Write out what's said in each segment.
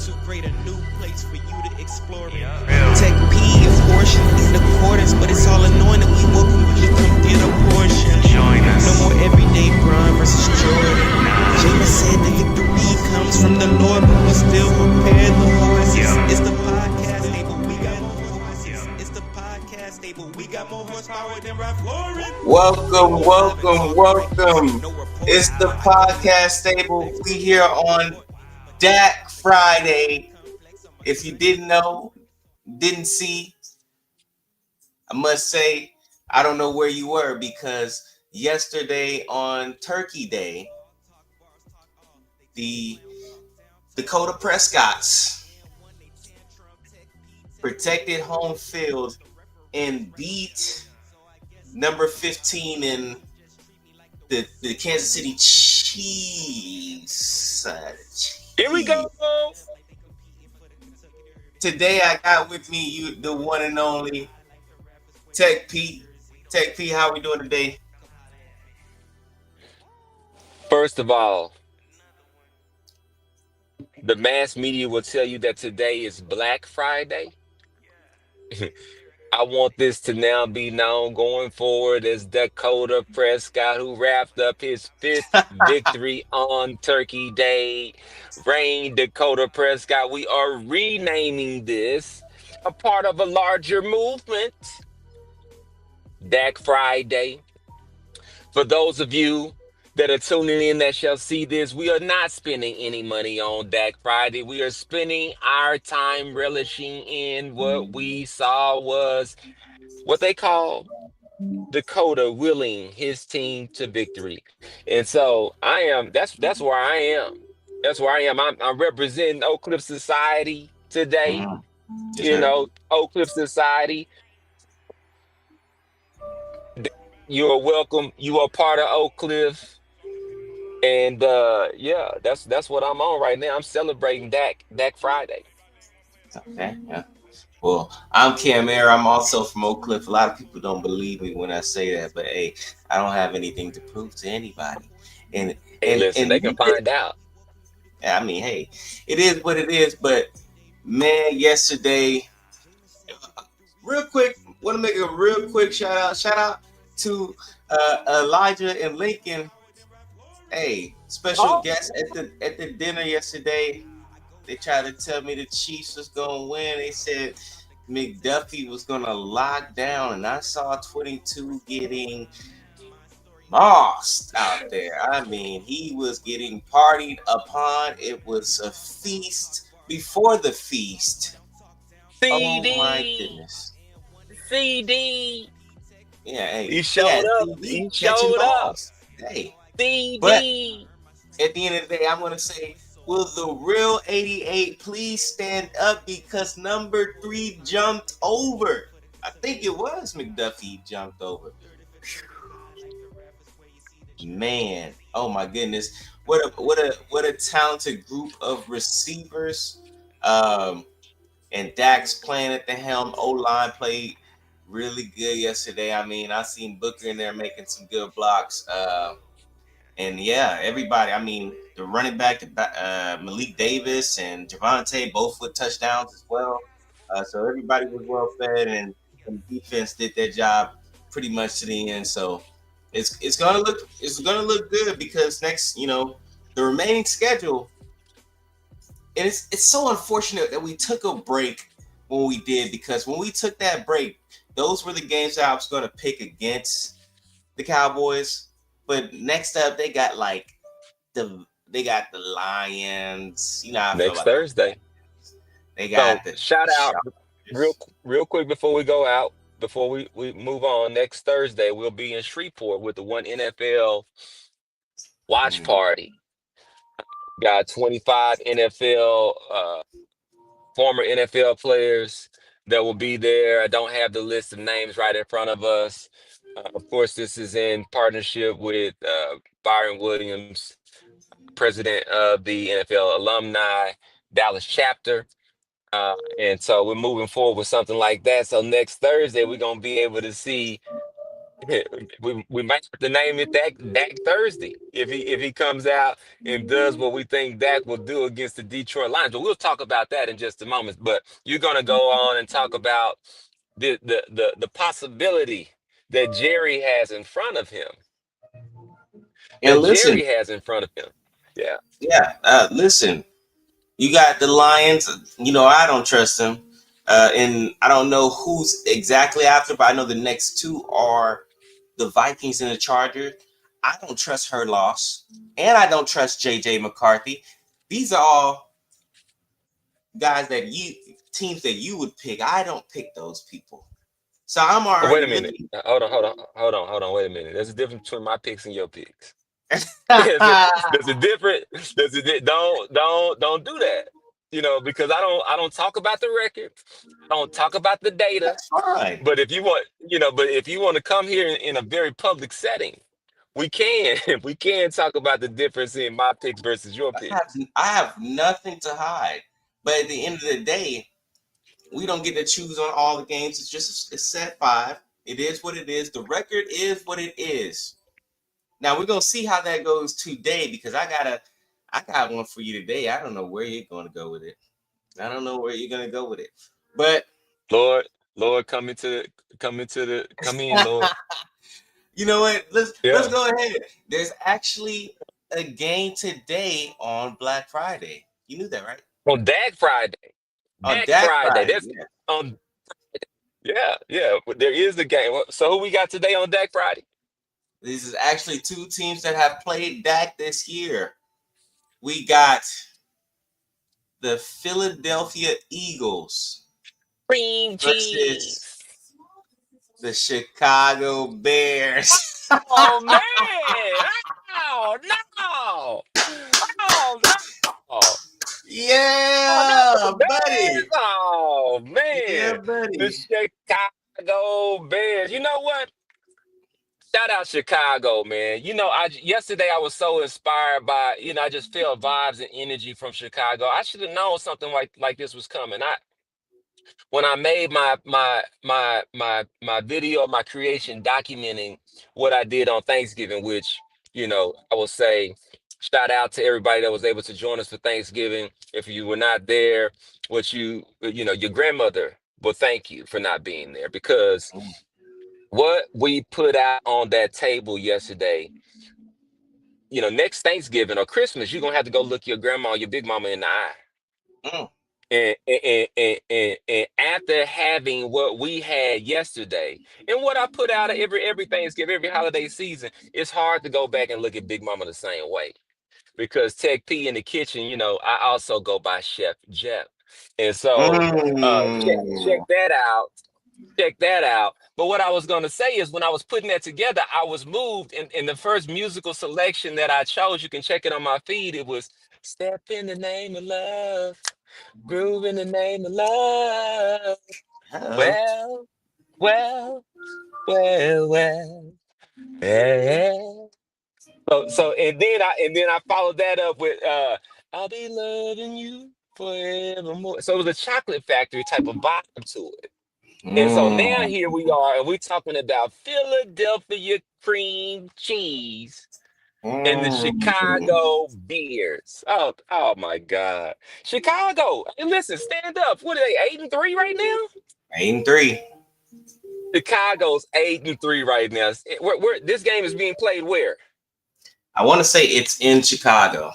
to create a new place for you to explore it. Tech P, a portion in accordance, but it's all anointed. We welcome you to come get a portion. No more everyday Bron versus Jordan. James said the victory comes from the Lord, but we still prepare the horses. It's the podcast table. We got more horses. It's the podcast table. We got more horsepower than Ralph Lauren. Welcome. It's the podcast table. We here on Dak Friday. If you didn't know, didn't see, I must say, I don't know where you were, because yesterday on Turkey Day, the Dakota Prescotts protected home field and beat number 15 in the Kansas City Chiefs. Here we go. Today I got with me the one and only Tech P. Tech P, how we doing today? First of all, the mass media will tell you that today is Black Friday. I want this to now be known going forward as Dakota Prescott, who wrapped up his fifth victory on Turkey Day. Reign Dakota Prescott. We are renaming this a part of a larger movement, Dak Friday. For those of you that are tuning in that shall see this, we are not spending any money on Dak Friday. We are spending our time relishing in what we saw was what they call Dakota willing his team to victory. And so that's where I am. That's where I am. I'm representing Oak Cliff Society today. Oak Cliff Society. You are welcome. You are part of Oak Cliff. And that's what I'm on right now. I'm celebrating Dak Friday. Okay, yeah. Well, I'm Cam Air. I'm also from Oak Cliff. A lot of people don't believe me when I say that, but hey, I don't have anything to prove to anybody. And Listen, they can find out. I mean, hey, it is what it is. But man, yesterday, real quick, want to make a real quick shout out. Shout out to Elijah and Lincoln. Hey, special guest at the dinner yesterday. They tried to tell me the Chiefs was gonna win. They said McDuffie was gonna lock down, and I saw 22 getting mossed out there. I mean, he was getting partied upon. It was a feast before the feast. CD. Oh my goodness. CD. Yeah, hey, He showed up. He showed up. Hey, CD. but at the end of the day, I'm gonna say, will the real 88 please stand up, because number 3 jumped over? I think it was McDuffie jumped over. Man, oh my goodness, what a talented group of receivers. And Dak's playing at the helm. O-line played really good yesterday. I mean, I seen Booker in there making some good blocks. And yeah, everybody. I mean, the running back, Malik Davis and Javonte, both with touchdowns as well. So everybody was well fed, and the defense did their job pretty much to the end. So it's gonna look good, because next, the remaining schedule. And it's so unfortunate that we took a break when we did, because when we took that break, those were the games that I was going to pick against the Cowboys. But next up, they got the Lions. You know how I feel Next about Thursday. They got So shout out real quick before we go out, before we move on. Next Thursday we'll be in Shreveport with the One NFL watch party. Got 25 former NFL players that will be there. I don't have the list of names right in front of us. Of course, this is in partnership with Byron Williams, president of the NFL Alumni Dallas chapter. And so we're moving forward with something like that. So next Thursday, we're going to be able to see we might have to name it Dak Thursday if he comes out and does what we think Dak will do against the Detroit Lions. But we'll talk about that in just a moment. But you're gonna go on and talk about the possibility that Jerry has in front of him. And That listen, Jerry has in front of him. Yeah. yeah, listen. You got the Lions. You know, I don't trust them. And I don't know who's exactly after, but I know the next two are the Vikings and the Chargers. I don't trust her loss, and I don't trust JJ McCarthy. These are all guys that you teams that you would pick. I don't pick those people. So I'm Oh, wait a already minute. looking. Hold on. Wait a minute. There's a difference between my picks and your picks. There's a different. Don't do that. Because I don't talk about the record. I don't talk about the data. That's fine. But if you want to come here in a very public setting, we can we can talk about the difference in my picks versus your picks. I have nothing to hide. But at the end of the day, we don't get to choose on all the games. It's set five. It is what it is. The record is what it is. Now we're gonna see how that goes today because I got one for you today. I don't know where you're gonna go with it. I don't know where you're gonna go with it. But Lord, Lord, come in, Lord. you know what? Let's Yeah. go ahead. There's actually a game today on Black Friday. You knew that, right? On Dak Friday. On Dak Dak Friday. Friday. That's Yeah. on. Yeah, yeah. But there is the game. So who we got today on Dak Friday? These is actually two teams that have played Dak this year. We got the Philadelphia Eagles Cream versus cheese. the Chicago Bears. Oh man! Oh no! Oh no! Oh not the Yeah, Bears! buddy. Oh Yeah, man! The buddy. Chicago Bears. You know what? Shout out Chicago, man. Yesterday I was so inspired by, I just felt vibes and energy from Chicago. I should have known something like this was coming. When I made my video, my creation documenting what I did on Thanksgiving, which, I will say shout out to everybody that was able to join us for Thanksgiving. If you were not there, your grandmother will thank you for not being there because what we put out on that table yesterday, next Thanksgiving or Christmas, you're gonna have to go look your grandma or your big mama in the eye. Mm, And after having what we had yesterday and what I put out of every Thanksgiving, every holiday season, it's hard to go back and look at Big Mama the same way. Because Tech P in the kitchen, I also go by Chef Jeff. And so check mm. that out. Check that out. But what I was going to say is when I was putting that together, I was moved. In the first musical selection that I chose, you can check it on my feed. It was Step in the Name of Love, Groove in the Name of Love. Uh-oh. Well, well, well. Yeah. And then I followed that up with I'll be loving you forevermore. So it was a chocolate factory type of vibe to it. And so now Mm, here we are, and we're talking about Philadelphia cream cheese and the mm. Chicago Bears. Oh my God. Chicago. Hey, listen, stand up. What are they, 8-3 right now? 8-3. Chicago's 8-3 right now. This game is being played where? I want to say it's in Chicago.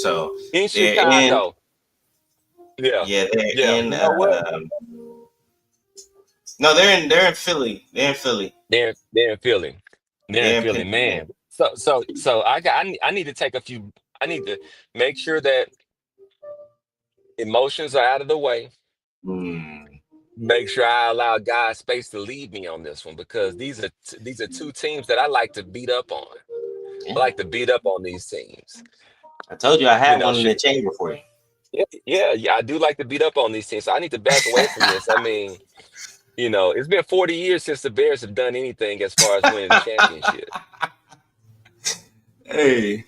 So In they're in, Chicago. Yeah. yeah, they're Yeah. in, You know what? no, they're in Philly. They're in Philly. They're in Philly. They're in They're in Philly, Pennsylvania. man. So I need to take a few. I need to make sure that emotions are out of the way. Mm. Make sure I allow God space to lead me on this one because these are two teams that I like to beat up on. I Yeah. like to beat up on these teams. I told you I You had know, one in the chamber for you. yeah, yeah, yeah. I do like to beat up on these teams. So I need to back away from this. I mean, it's been 40 years since the Bears have done anything as far as winning a championship. Hey.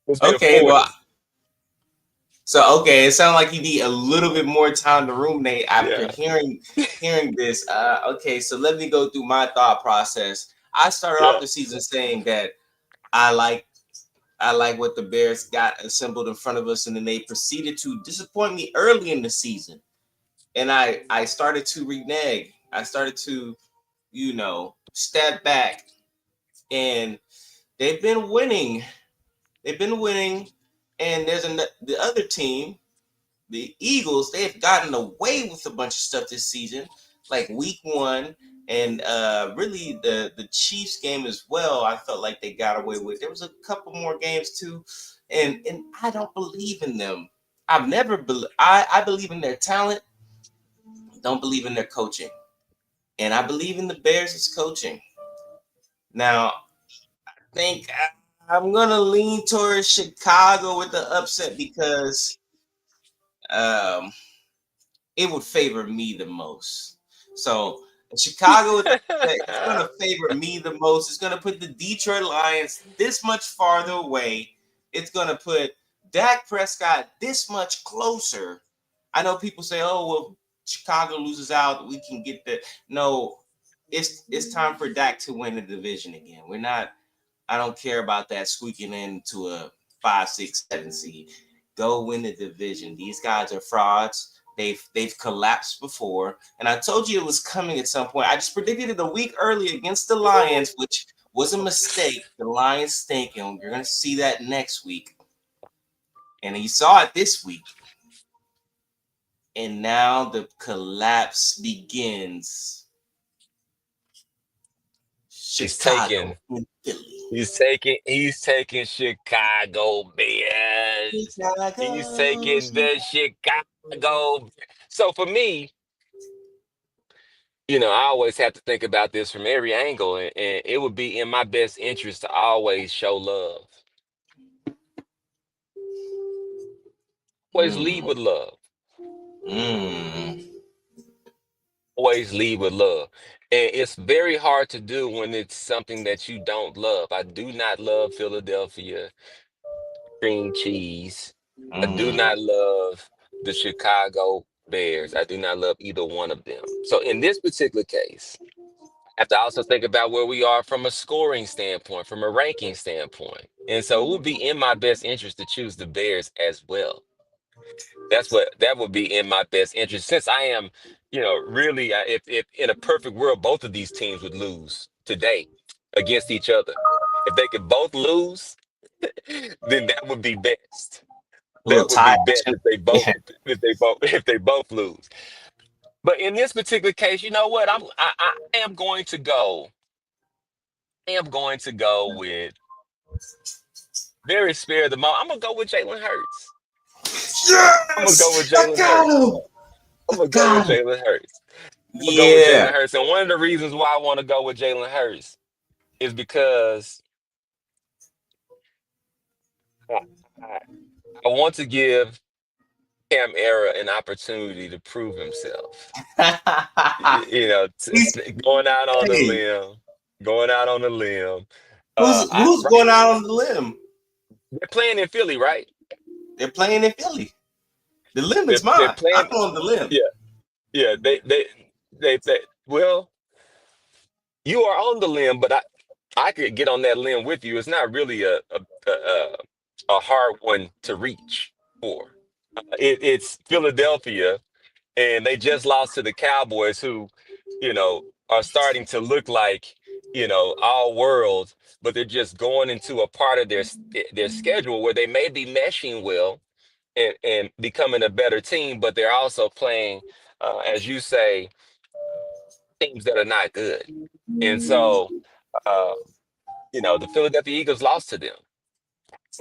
It's been Okay, well, 40. it sounds like you need a little bit more time to ruminate after Yeah. hearing this. Okay, so let me go through my thought process. I started off Yeah. the season saying that I like I like what the Bears got assembled in front of us, and then they proceeded to disappoint me early in the season. And I started to renege. I started to, step back, and they've been winning. They've been winning, and the other team, the Eagles. They've gotten away with a bunch of stuff this season, like Week 1, and really the Chiefs game as well. I felt like they got away with. There was a couple more games too, and I don't believe in them. I've never I believe in their talent. Don't believe in their coaching, and I believe in the Bears' coaching. Now, I think I'm gonna lean towards Chicago with the upset because um, it would favor me the most. So Chicago with the upset, it's gonna favor me the most. It's gonna put the Detroit Lions this much farther away. It's gonna put Dak Prescott this much closer. I know people say, "Oh, well, Chicago loses out, we can get the." No, it's time for Dak to win the division again. We're not. I don't care about that squeaking into a 5, 6, 7 seed. Go win the division. These guys are frauds. They've collapsed before, and I told you it was coming at some point. I just predicted it a week early against the Lions, which was a mistake. The Lions stink, and you're gonna see that next week. And you saw it this week. And now the collapse begins. He's Chicago taking. and Philly. He's taking Chicago Bears. He's Chicago. taking the Chicago. So for me, I always have to think about this from every angle, and it would be in my best interest to always show love. Always lead Mm, with love. mm, Always lead with love. And it's very hard to do when it's something that you don't love. I do not love Philadelphia cream cheese. I do mm. not love the Chicago Bears. I do not love either one of them. So in this particular case, I have to also think about where we are from a scoring standpoint, from a ranking standpoint. And so it would be in my best interest to choose the Bears as well. That would be in my best interest since I am, really, if in a perfect world, both of these teams would lose today against each other. If they could both lose, then that would be best. A little That would be tie best action. if they both Yeah. if they both lose. But in this particular case, you know what? I am going to go. I am going to go with very spare of the moment. I'm gonna go with Jalen Hurts. I'm gonna go with Yes! I Jalen got Hurts. him! I'm I gonna go with got him! Jalen Hurts. I'm gonna go with Yeah. Jalen Hurts. And one of the reasons why I want to go with Jalen Hurts is because I, I I want to give Cam Era an opportunity to prove himself. He's Going out on the hey, limb, going out on the limb. who's Right, going out on the limb? they're playing in Philly, right? They're playing in Philly. The limb They're is they're mine. I'm playing. on the limb. Yeah, yeah. They. Well, you are on the limb, but I could get on that limb with you. It's not really a hard one to reach for. It's Philadelphia, and they just lost to the Cowboys, who, are starting to look like, all world, but they're just going into a part of their schedule where they may be meshing well and becoming a better team, but they're also playing, as you say, teams that are not good. And so, uh, the Philadelphia Eagles lost to them,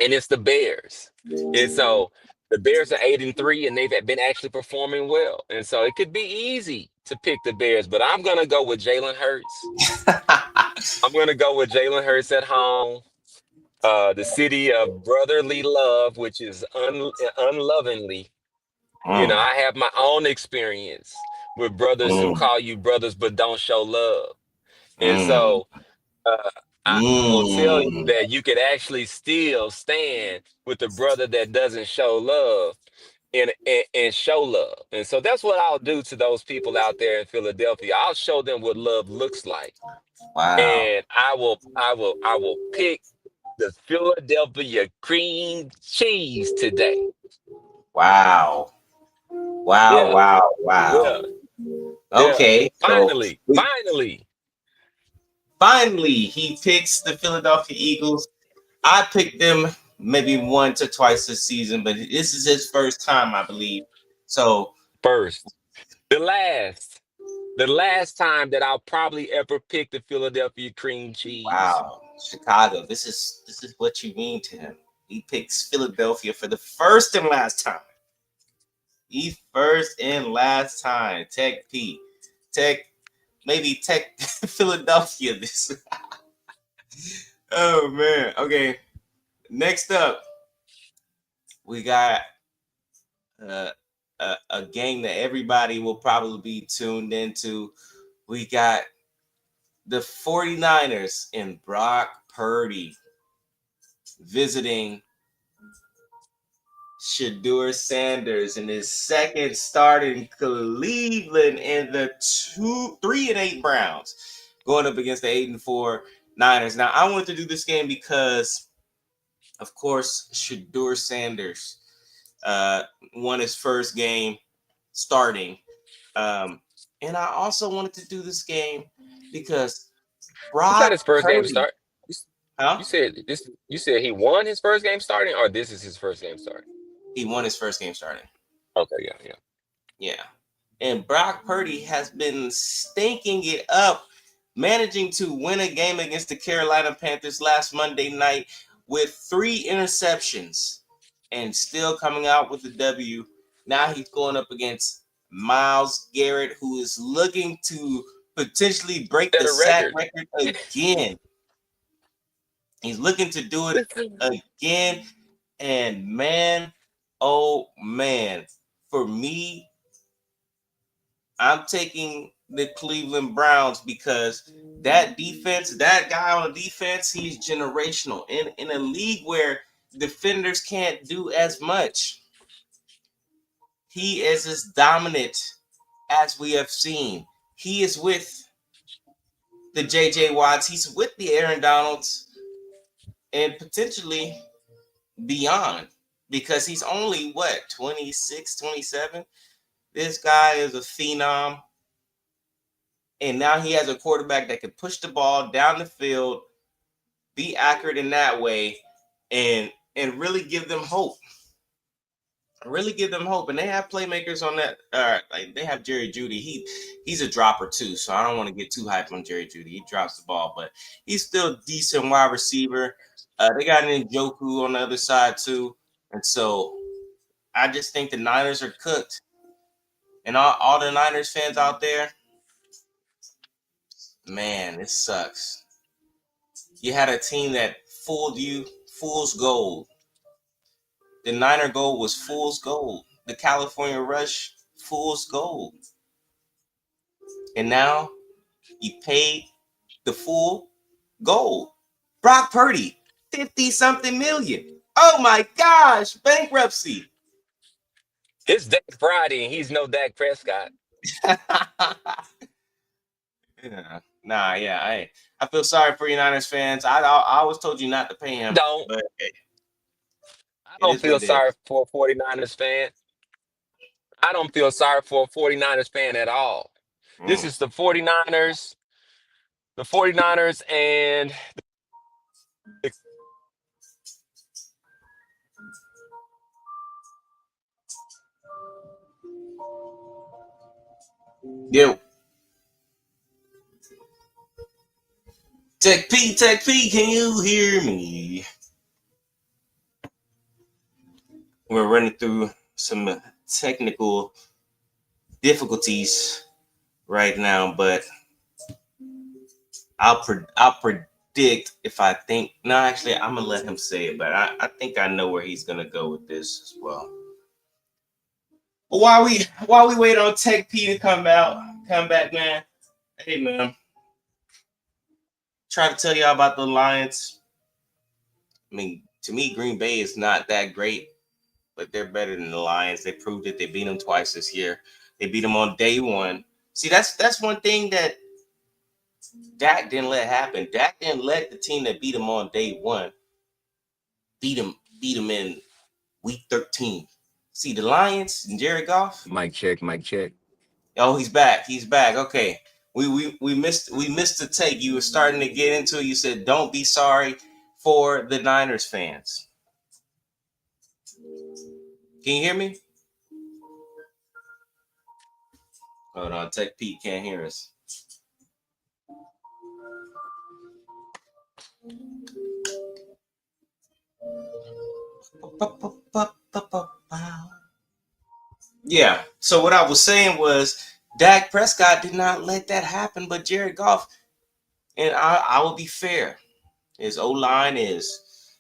and it's the Bears. And so the Bears are 8-3, and they've been actually performing well. And so it could be easy to pick the Bears, but I'm gonna go with Jalen Hurts. I'm gonna go with Jalen Hurts at home. The city of brotherly love, which is unlovingly. Mm, I have my own experience with brothers who mm, call you brothers but don't show love. And mm, so uh, I will tell you mm. that you could actually still stand with the brother that doesn't show love and show love. And so that's what I'll do to those people out there in Philadelphia. I'll show them what love looks like. Wow. And I will pick the Philadelphia cream cheese today. Wow. Wow. Yeah, Wow. Wow. yeah, yeah. Okay. So Finally, we finally. finally he picks the Philadelphia Eagles. I picked them maybe once or twice this season, but this is his first time, I believe. So First. The last. The last time that I'll probably ever pick the Philadelphia cream cheese. wow, Chicago. This is what you mean to him. He picks Philadelphia for the first and last time. The first and last time. Tech P. Tech, maybe Tech Philadelphia. This. Oh man. Okay. Next up, we got uh, a game that everybody will probably be tuned into. We got the 49ers and Brock Purdy visiting Shadur Sanders in his second start in Cleveland, and the 3-8 Browns going up against the 8-4 Niners. Now, I wanted to do this game because, of course, Shadur Sanders won his first game starting. And I also wanted to do this game because It's not his Brock first game Purdy, start. You, huh? you said this. You said he won his first game starting, or this is his first game starting. He won his first game starting. Okay, yeah, yeah. Yeah. And Brock Purdy has been stinking it up, managing to win a game against the Carolina Panthers last Monday night with 3 interceptions and still coming out with the W. Now he's going up against Myles Garrett, who is looking to potentially break Set the a sack record. record again. He's looking to do it again. And man, oh man, for me, I'm taking the Cleveland Browns because that defense, that guy on defense, he's generational. In a league where defenders can't do as much, he is as dominant as we have seen. He is with the J.J. Watts, he's with the Aaron Donalds, and potentially beyond because he's only, what, 26, 27? This guy is a phenom. And now he has a quarterback that can push the ball down the field, be accurate in that way, and really give them hope. Really give them hope. And they have playmakers on that. Like they have Jerry Jeudy. He's a dropper too, so I don't want to get too hyped on Jerry Jeudy. He drops the ball, but he's still a decent wide receiver. They got an Njoku on the other side too, and so I just think the Niners are cooked. And all the Niners fans out there, man, it sucks. You had a team that fooled you, fool's gold. The Niner gold was fool's gold. The California Rush, fool's gold. And now you paid the full gold. Brock Purdy, 50 something million. Oh my gosh, bankruptcy. It's Dak Friday, and he's no Dak Prescott. Yeah. Nah, yeah. I feel sorry for Niners fans. I always told you not to pay him, Don't. but I it don't is what feel it is. sorry for a 49ers fan. I don't feel sorry for a 49ers fan at all. This Mm. is the 49ers and the Yo, Tech P, can you hear me? We're running through some technical difficulties right now, but I'll predict if I think. No, actually, I'm gonna let him say it, but I think I know where he's gonna go with this as well. But while we wait on Tech P to come back, man. Hey, man, try to tell y'all about the Lions. I mean, to me, Green Bay is not that great. but they're better than the Lions. They proved it. They beat them twice this year. They beat them on day one. See, that's one thing that Dak didn't let happen. Dak didn't let the team that beat him on day one beat him in week 13. See, the Lions and Jared Goff. Mic check, mic check. Oh, he's back. He's back. Okay. We missed the take. You were starting to get into it. You said don't be sorry for the Niners fans. Can you hear me? Hold on, Tech Pete can't hear us. Yeah. So what I was saying was Dak Prescott did not let that happen, but Jared Goff, and I will be fair. His O line is,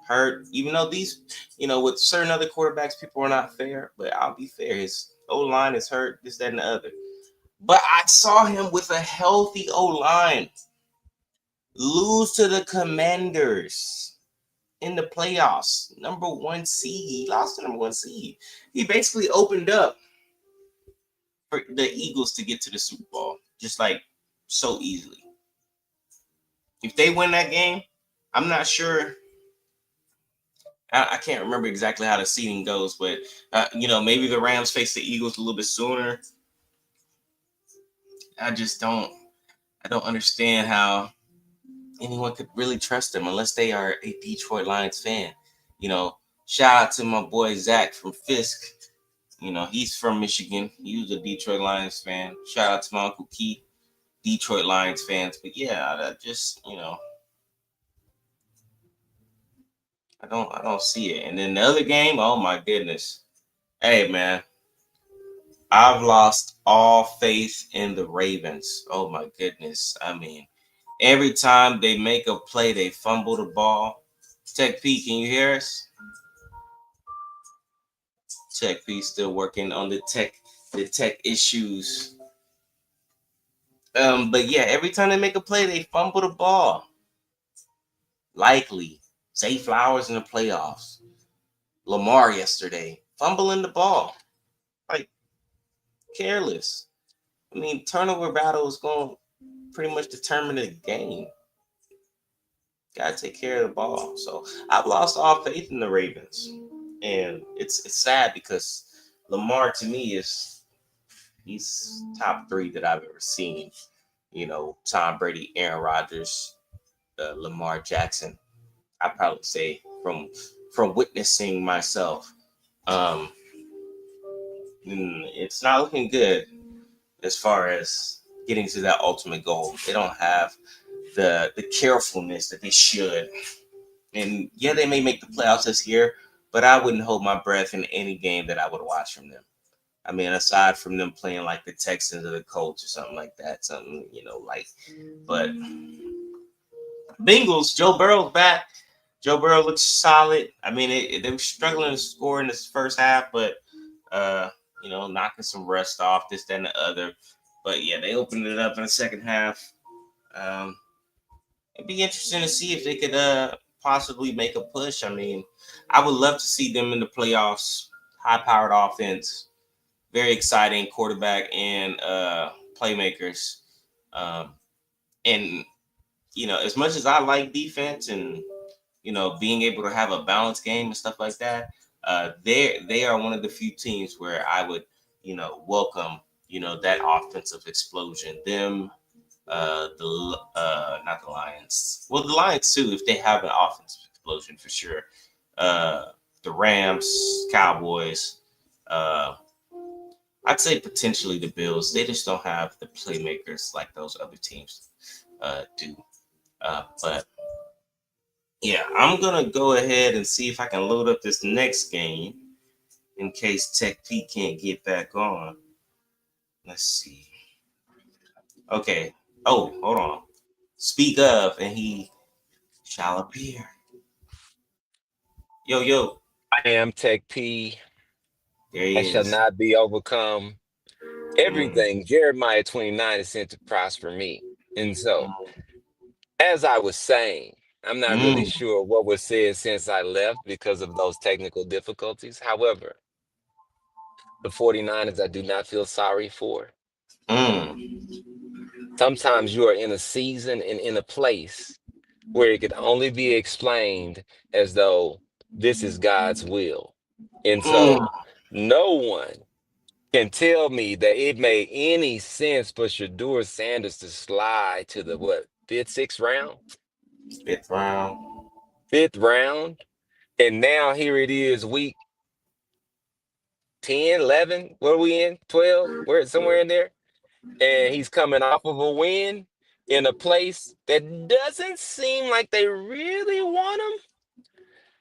hurt. Even though these, with certain other quarterbacks, people are not fair. But I'll be fair. His O line is hurt. This, that, and the other. But I saw him with a healthy O line lose to the Commanders in the playoffs. Number one seed. He lost to number one seed. He basically opened up for the Eagles to get to the Super Bowl, just like so easily. If they win that game, I'm not sure. I can't remember exactly how the seeding goes, but maybe the Rams face the Eagles a little bit sooner. I just don't. I don't understand how anyone could really trust them unless they are a Detroit Lions fan. Shout out to my boy Zach from Fisk. He's from Michigan. He was a Detroit Lions fan. Shout out to my Uncle Keith, Detroit Lions fans. But yeah, I just I don't see it. And then the other game, oh my goodness. Hey man, I've lost all faith in the Ravens. Oh my goodness. I mean, every time they make a play, they fumble the ball. Tech P, can you hear us? Tech P still working on the tech issues. But yeah, every time they make a play, they fumble the ball. Likely. Zay Flowers in the playoffs. Lamar yesterday, fumbling the ball. Like careless. I mean, turnover battle is going to pretty much determine the game. Got to take care of the ball. So I've lost all faith in the Ravens, and it's sad because Lamar to me he's top three that I've ever seen. Tom Brady, Aaron Rodgers, Lamar Jackson. I probably say from witnessing myself, um, it's not looking good as far as getting to that ultimate goal. They don't have the carefulness that they should. And yeah, they may make the playoffs this year, but I wouldn't hold my breath in any game that I would watch from them. I mean, aside from them playing like the Texans or the Colts or something like that, but Bengals, Joe Burrow's back. Joe Burrow looks solid. I mean, they were struggling to score in this first half, but knocking some rust off, this, that, and the other. But yeah, they opened it up in the second half. Um, it'd be interesting to see if they could possibly make a push. I mean, I would love to see them in the playoffs. High-powered offense, very exciting quarterback and playmakers. And as much as I like defense and being able to have a balanced game and stuff like that, they are one of the few teams where I would welcome that offensive explosion. Them, not the Lions. Well, the Lions too, if they have an offensive explosion for sure. The Rams, Cowboys. I'd say potentially the Bills. They just don't have the playmakers like those other teams do. But yeah, I'm gonna go ahead and see if I can load up this next game in case Tech P can't get back on. Let's see. Okay. Oh, hold on. Speak of, and he shall appear. Yo, yo. I am Tech P. There I he shall is. not be overcome. Mm, Everything Jeremiah 29 is sent to prosper me. And so, as I was saying, I'm not really Mm, sure what was said since I left because of those technical difficulties. However, the 49ers I do not feel sorry for. mm, Sometimes you are in a season and in a place where it could only be explained as though this is God's will. And mm. so no one can tell me that it made any sense for Shador Sanders to slide to the what, fifth, sixth round? Fifth round. Fifth round. And now here it is, week 10, 11. What are we in? 12? We're somewhere in there. And he's coming off of a win in a place that doesn't seem like they really want him.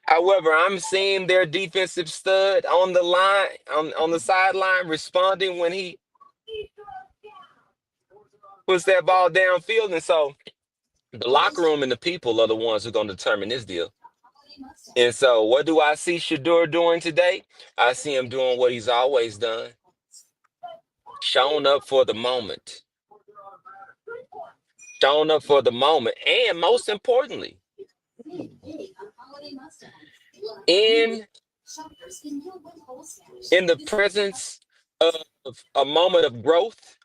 However, I'm seeing their defensive stud on the line, on the sideline, responding when he puts that ball downfield. And so the locker room and the people are the ones who are going to determine this deal. And so what do I see Shador doing today? I see him doing what he's always done, showing up for the moment, showing up for the moment. And most importantly, in in the presence of a moment of growth,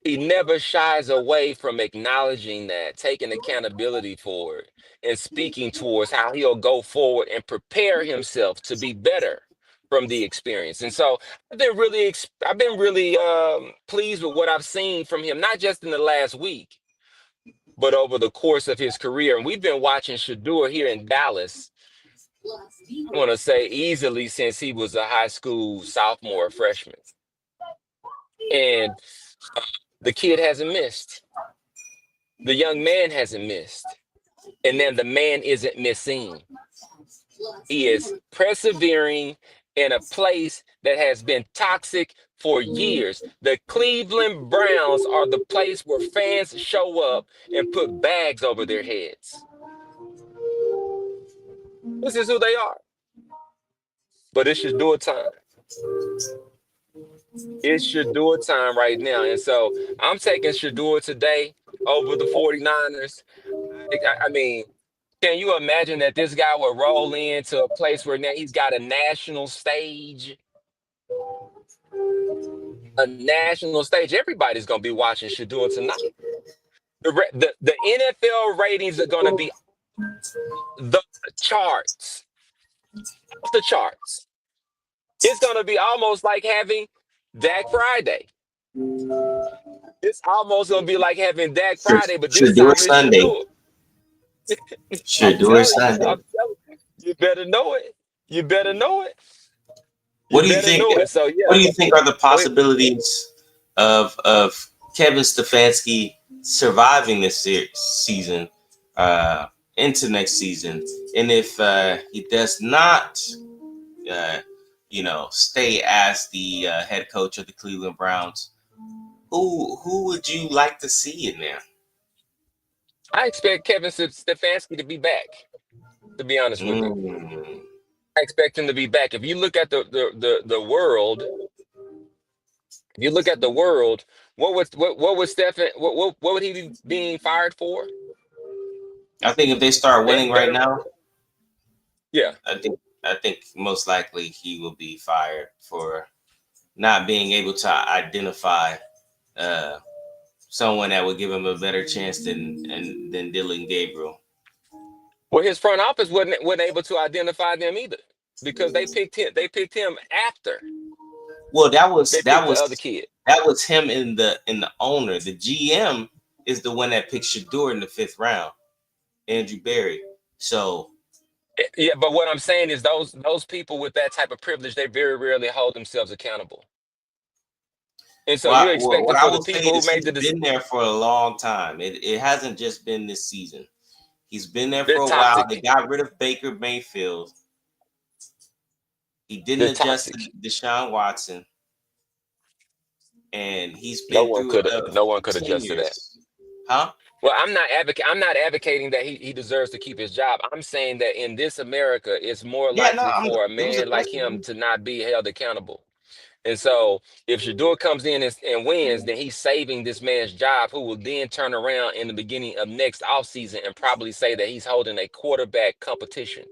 he never shies away from acknowledging that, taking accountability for it, and speaking towards how he'll go forward and prepare himself to be better from the experience. And so I've been really pleased with what I've seen from him, not just in the last week, but over the course of his career. And we've been watching Shador here in Dallas, I want to say easily since he was a high school sophomore or freshman. And the kid hasn't missed. The young man hasn't missed. And then the man isn't missing. He is persevering in a place that has been toxic for years. The Cleveland Browns are the place where fans show up and put bags over their heads. This is who they are. But it's Shador time. It's Shador time right now. And so I'm taking Shador today over the 49ers. I mean, can you imagine that this guy would roll into a place where now he's got a national stage? A national stage. Everybody's going to be watching Shador tonight. The NFL ratings are going to be the charts. Off the charts. It's going to be almost like having Dak Friday. It's almost going to be like having Dak Friday, but this Should do it time it's Sunday. Shador. Should do it Sunday. I'm telling you, you better know it. You better know it. You What do you better think? know it. So What yeah, do you think are the go ahead. possibilities of Kevin Stefanski surviving this season into next season? And if he does not, uh, stay as the head coach of the Cleveland Browns, who would you like to see in there? I expect Kevin Stefanski to be back. To be honest with you, Mm. I expect him to be back. If you look at the world, if you look at the world, what was Stefan? What would he be being fired for? I think if they start They winning right better. now, Yeah. I think most likely he will be fired for not being able to identify uh, someone that would give him a better chance than Dylan Gabriel. Well, his front office wasn't able to identify them either because they picked him. They picked him after Well, that was they that picked the other was kid. that was him in the owner. The GM is the one that picked Shador in the fifth round, Andrew Berry. So Yeah, but what I'm saying is those people with that type of privilege, they very rarely hold themselves accountable. And so you're what expecting I for the will say people who is made he's the decision. been there for a long time. It hasn't just been this season. He's been there They're for a while. They toxic. got rid of Baker Mayfield. He didn't They're adjust to toxic. Deshaun Watson, and he's been through No one could adjust to that. tenures. Huh? Well, I'm not advocating that he deserves to keep his job. I'm saying that in this America, it's more Yeah, no, likely for a it was a man like him question. to not be held accountable. And so if Shador comes in and wins, then he's saving this man's job, who will then turn around in the beginning of next offseason and probably say that he's holding a quarterback competition.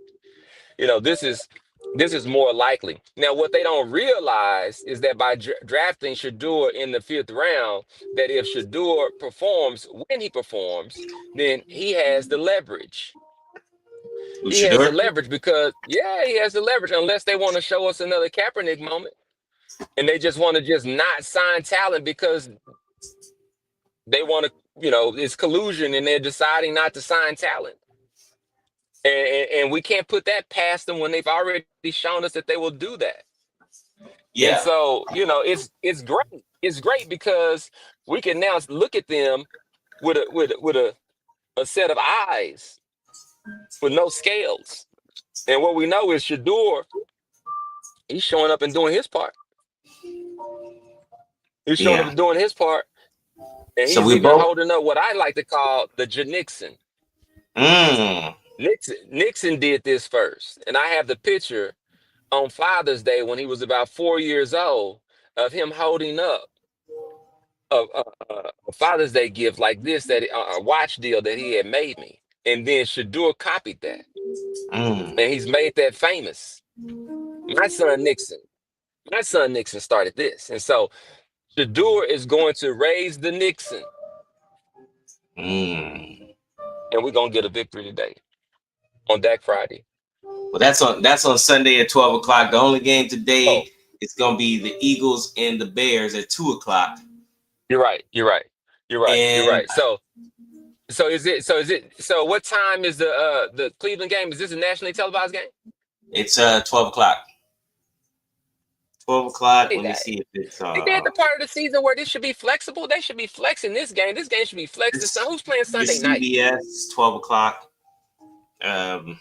This is more likely. Now, what they don't realize is that by drafting Shador in the fifth round, that if Shador performs when he performs, then he has the leverage. He has the Ushador? leverage because, yeah, he has the leverage, unless they want to show us another Kaepernick moment and they just want to just not sign talent because they want to, it's collusion and they're deciding not to sign talent. And we can't put that past them when they've already shown us that they will do that. And Yeah, so, it's great. It's great because we can now look at them with a set of eyes with no scales. And what we know is Shador, he's showing up and doing his part. He's showing up yeah. and doing his part. And So he's we even both. holding up what I like to call the Janixon. Mm, Nixon did this first. And I have the picture on Father's Day when he was about 4 years old of him holding up a Father's Day gift like this, that a watch deal that he had made me. And then Shador copied that. mm, And he's made that famous. My son Nixon. My son Nixon started this. And so Shador is going to raise the Nixon. mm. And we're going to get a victory today on Dak Friday. Well, that's on Sunday at 12 o'clock. The only game today Oh, is gonna be the Eagles and the Bears at 2 o'clock. you're right. You're right. You're right. You're And right. So what time is the Cleveland game? Is this a nationally televised game? it's 12 o'clock. 12 o'clock. Hey, Let me see if it's they at the part of the season where this should be flexible. They should be flexing this game. This game should be flexed. this Who's playing Sunday this night? CBS 12 o'clock. Um,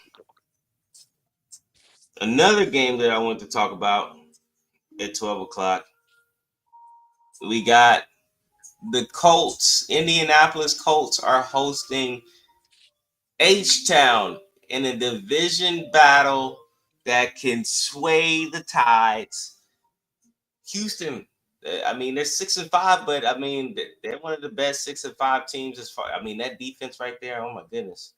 Another game that I want to talk about at 12 o'clock. We got the Colts. Indianapolis Colts are hosting H-Town in a division battle that can sway the tides. Houston, I mean, they're 6-5, but I mean, they're one of the best 6-5 teams as far. I mean, that defense right there. Oh my goodness.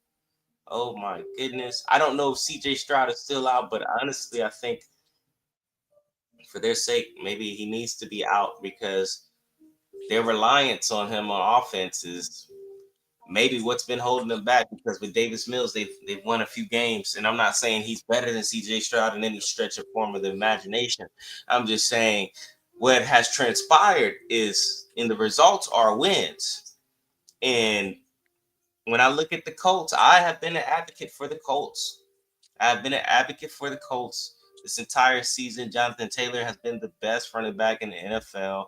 Oh my goodness. I don't know if CJ Stroud is still out, but honestly, I think for their sake, maybe he needs to be out because their reliance on him on offense is maybe what's been holding them back, because with Davis Mills, they've won a few games. And I'm not saying he's better than CJ Stroud in any stretch or form of the imagination. I'm just saying what has transpired is in the results are wins. And when I look at the Colts, I have been an advocate for the Colts. I've been an advocate for the Colts this entire season. Jonathan Taylor has been the best running back in the NFL.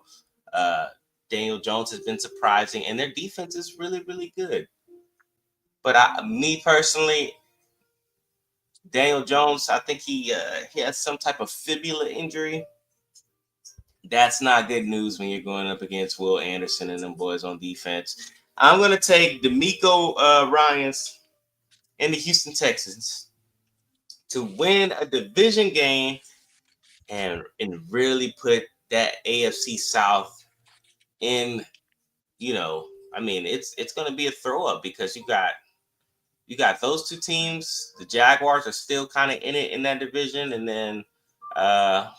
Daniel Jones has been surprising, and their defense is really, really good. But me personally, Daniel Jones, I think he has some type of fibula injury. That's not good news when you're going up against Will Anderson and them boys on defense. I'm going to take D'Amico Ryans and the Houston Texans to win a division game and really put that AFC South in, I mean, it's going to be a throw up because you got those two teams. The Jaguars are still kind of in it in that division, and then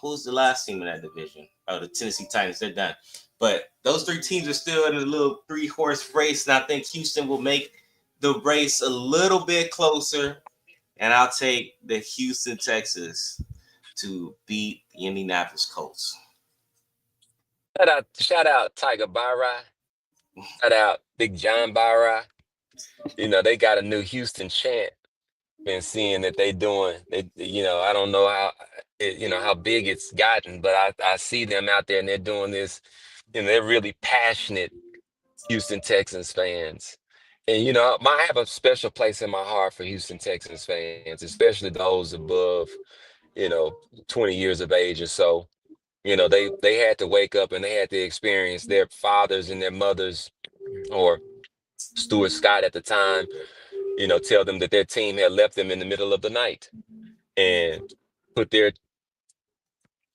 who's the last team in that division? Oh, the Tennessee Titans. They're done. But those three teams are still in a little 3-horse race, and I think Houston will make the race a little bit closer. And I'll take the Houston Texans to beat the Indianapolis Colts. Shout out Tiger Byra. Shout out Big John Byra. They got a new Houston chant. Been seeing that they doing. I don't know how big it's gotten, but I see them out there and they're doing this. They're really passionate Houston Texans fans. And I have a special place in my heart for Houston Texans fans, especially those above, you know, 20 years of age or so. They had to wake up and they had to experience their fathers and their mothers, or Stuart Scott at the time, tell them that their team had left them in the middle of the night and put their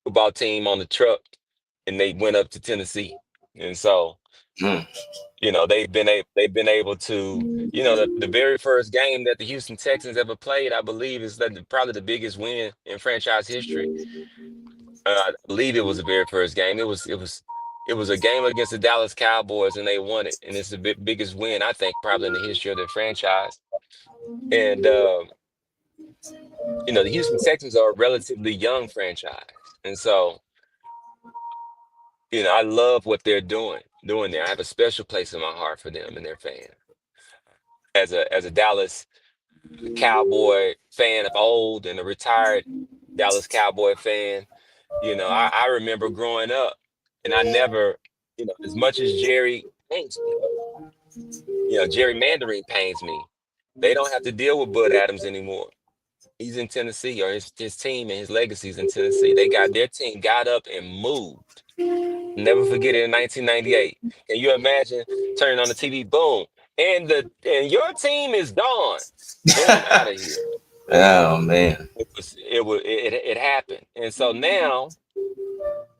football team on the truck and they went up to Tennessee. And so, Mm. they've been able to, the very first game that the Houston Texans ever played, I believe, is that probably the biggest win in franchise history. I believe it was the very first game. It was a game against the Dallas Cowboys, and they won it. And it's the biggest win, I think, probably in the history of their franchise. And the Houston Texans are a relatively young franchise, and so I love what they're doing there. I have a special place in my heart for them and their fans. As a Dallas Cowboy fan of old and a retired Dallas Cowboy fan, I remember growing up, and I never, as much as Jerry pains me, Jerry Mandarin pains me. They don't have to deal with Bud Adams anymore. He's in Tennessee, or his team and his legacy's in Tennessee. Their team got up and moved. Never forget it in 1998. Can you imagine turning on the TV, boom, and your team is gone. Boom, out of here. Oh man. It happened. And so now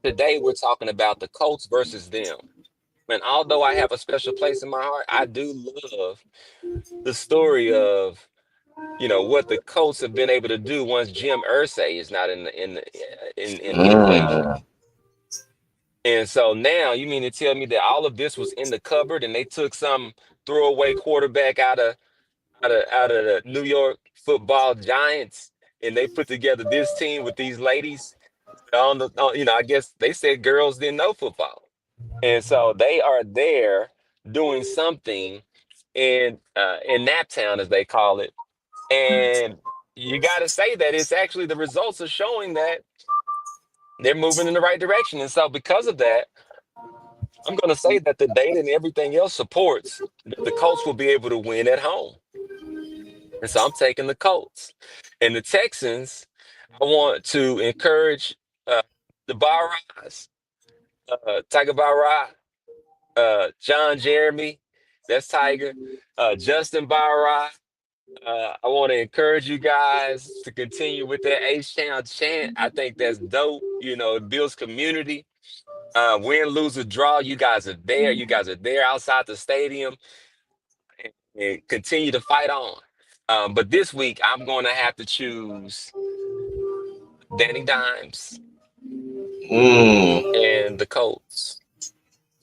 today we're talking about the Colts versus them. And although I have a special place in my heart, I do love the story of what the Colts have been able to do once Jim Irsay is not in the equation. Mm. And so now you mean to tell me that all of this was in the cupboard and they took some throwaway quarterback out of the New York Football Giants and they put together this team with these ladies I guess they said girls didn't know football. And so they are there doing something in Naptown, as they call it. And you got to say that it's actually the results are showing that they're moving in the right direction. And so because of that, I'm going to say that the data and everything else supports that the Colts will be able to win at home. And so I'm taking the Colts. And the Texans, I want to encourage the Barras, Tiger Barra, John Jeremy, that's Tiger, Justin Barra. I want to encourage you guys to continue with that H-Town chant. I think that's dope. It builds community. Win, lose, or draw, you guys are there. You guys are there outside the stadium and continue to fight on. But this week, I'm going to have to choose Danny Dimes Mm. and the Colts.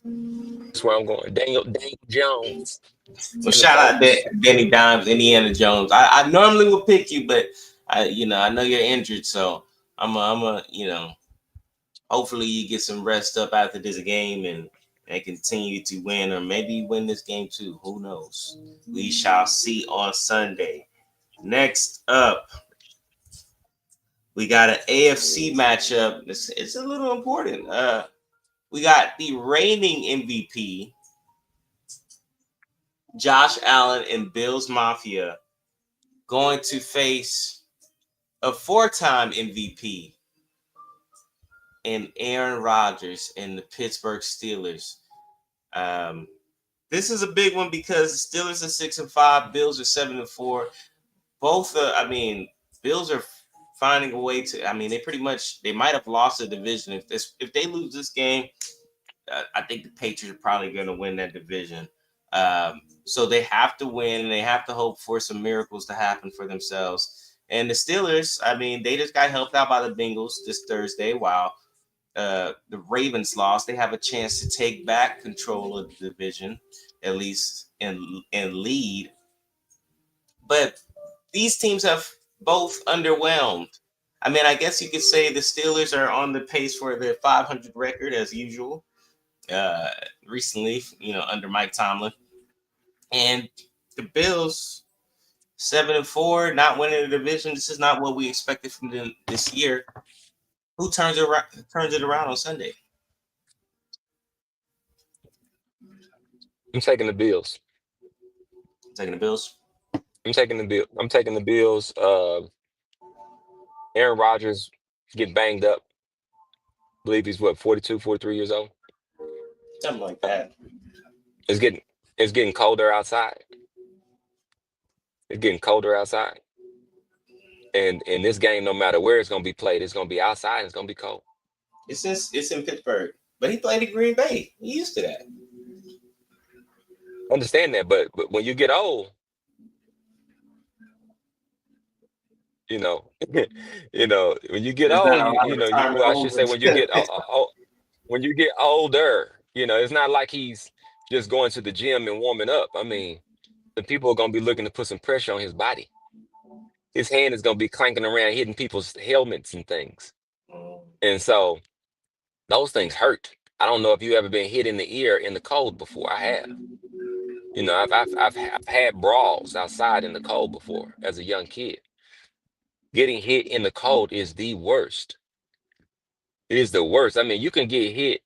That's where I'm going. Daniel Jones Well, and the shout out Colts. Danny Dimes, Indiana Jones. I normally would pick you, but I know you're injured, so hopefully you get some rest up after this game and continue to win, or maybe win this game too. Who knows? We shall see on Sunday. Next up, we got an AFC matchup. It's a little important. We got the reigning MVP, Josh Allen and Bills Mafia, going to face a four-time MVP and Aaron Rodgers and the Pittsburgh Steelers. This is a big one because the Steelers are 6-5, Bills are 7-4. Both, Bills are finding a way to. They might have lost the division if they lose this game. I think the Patriots are probably going to win that division. So they have to win, and they have to hope for some miracles to happen for themselves. And the Steelers, they just got helped out by the Bengals this Thursday. While the Ravens lost, they have a chance to take back control of the division, at least and lead. But these teams have both underwhelmed. I guess you could say the Steelers are on the pace for their 500 record as usual. Recently, under Mike Tomlin, and the Bills 7-4, not winning the division. This is not what we expected from them this year. Who turns it around on Sunday? I'm taking the Bills. Taking the Bills. I'm taking the Bills. Aaron Rodgers get banged up. I believe he's 42, 43 years old. Something like that. It's getting colder outside. It's getting colder outside. And in this game, no matter where it's going to be played, it's going to be outside. And it's going to be cold. It's in Pittsburgh. But he played in Green Bay. He used to that. Understand that, but when you get old, you know, when you get There's not old, a lot of retirement well, I should say homes. when you get older, it's not like he's just going to the gym and warming up. I mean, the people are gonna be looking to put some pressure on his body. His hand is gonna be clanking around, hitting people's helmets and things. And so those things hurt. I don't know if you ever been hit in the ear in the cold before. I have. I've had brawls outside in the cold before as a young kid. Getting hit in the cold is the worst. It is the worst. I mean, you can get hit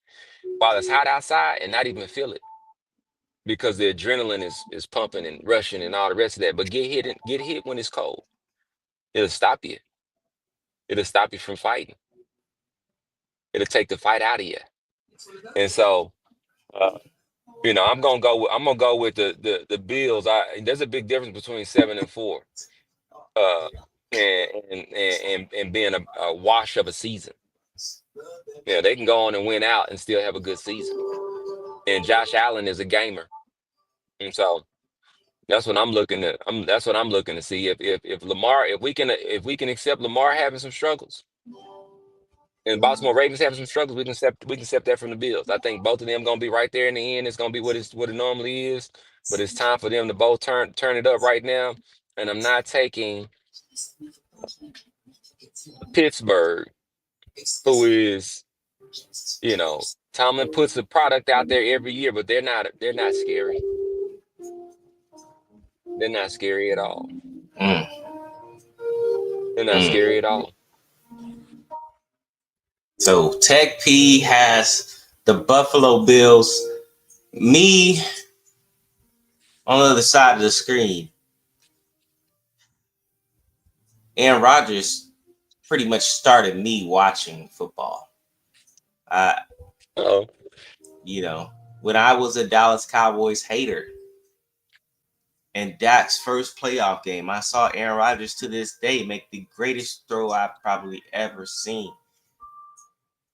while it's hot outside and not even feel it because the adrenaline is pumping and rushing and all the rest of that. But get hit when it's cold. It'll stop you. It'll stop you from fighting. It'll take the fight out of you. And so, uh, I'm gonna go with the Bills. There's a big difference between 7-4, uh, and being a wash of a season. Yeah, they can go on and win out and still have a good season. And Josh Allen is a gamer, and so that's what I'm looking to see. If Lamar, if we can accept Lamar having some struggles and Baltimore Ravens having some struggles, we can accept that from the Bills. I think both of them gonna be right there in the end. It's gonna be what it normally is, but it's time for them to both turn it up right now. And I'm not taking Pittsburgh, who is, Tomlin puts a product out there every year, but they're not scary. They're not scary at all. Mm, They're not scary mm. at all. So Tech P has the Buffalo Bills. Me on the other side of the screen. Aaron Rodgers pretty much started me watching football. I, Oh, when I was a Dallas Cowboys hater, and Dak's first playoff game, I saw Aaron Rodgers to this day make the greatest throw I've probably ever seen.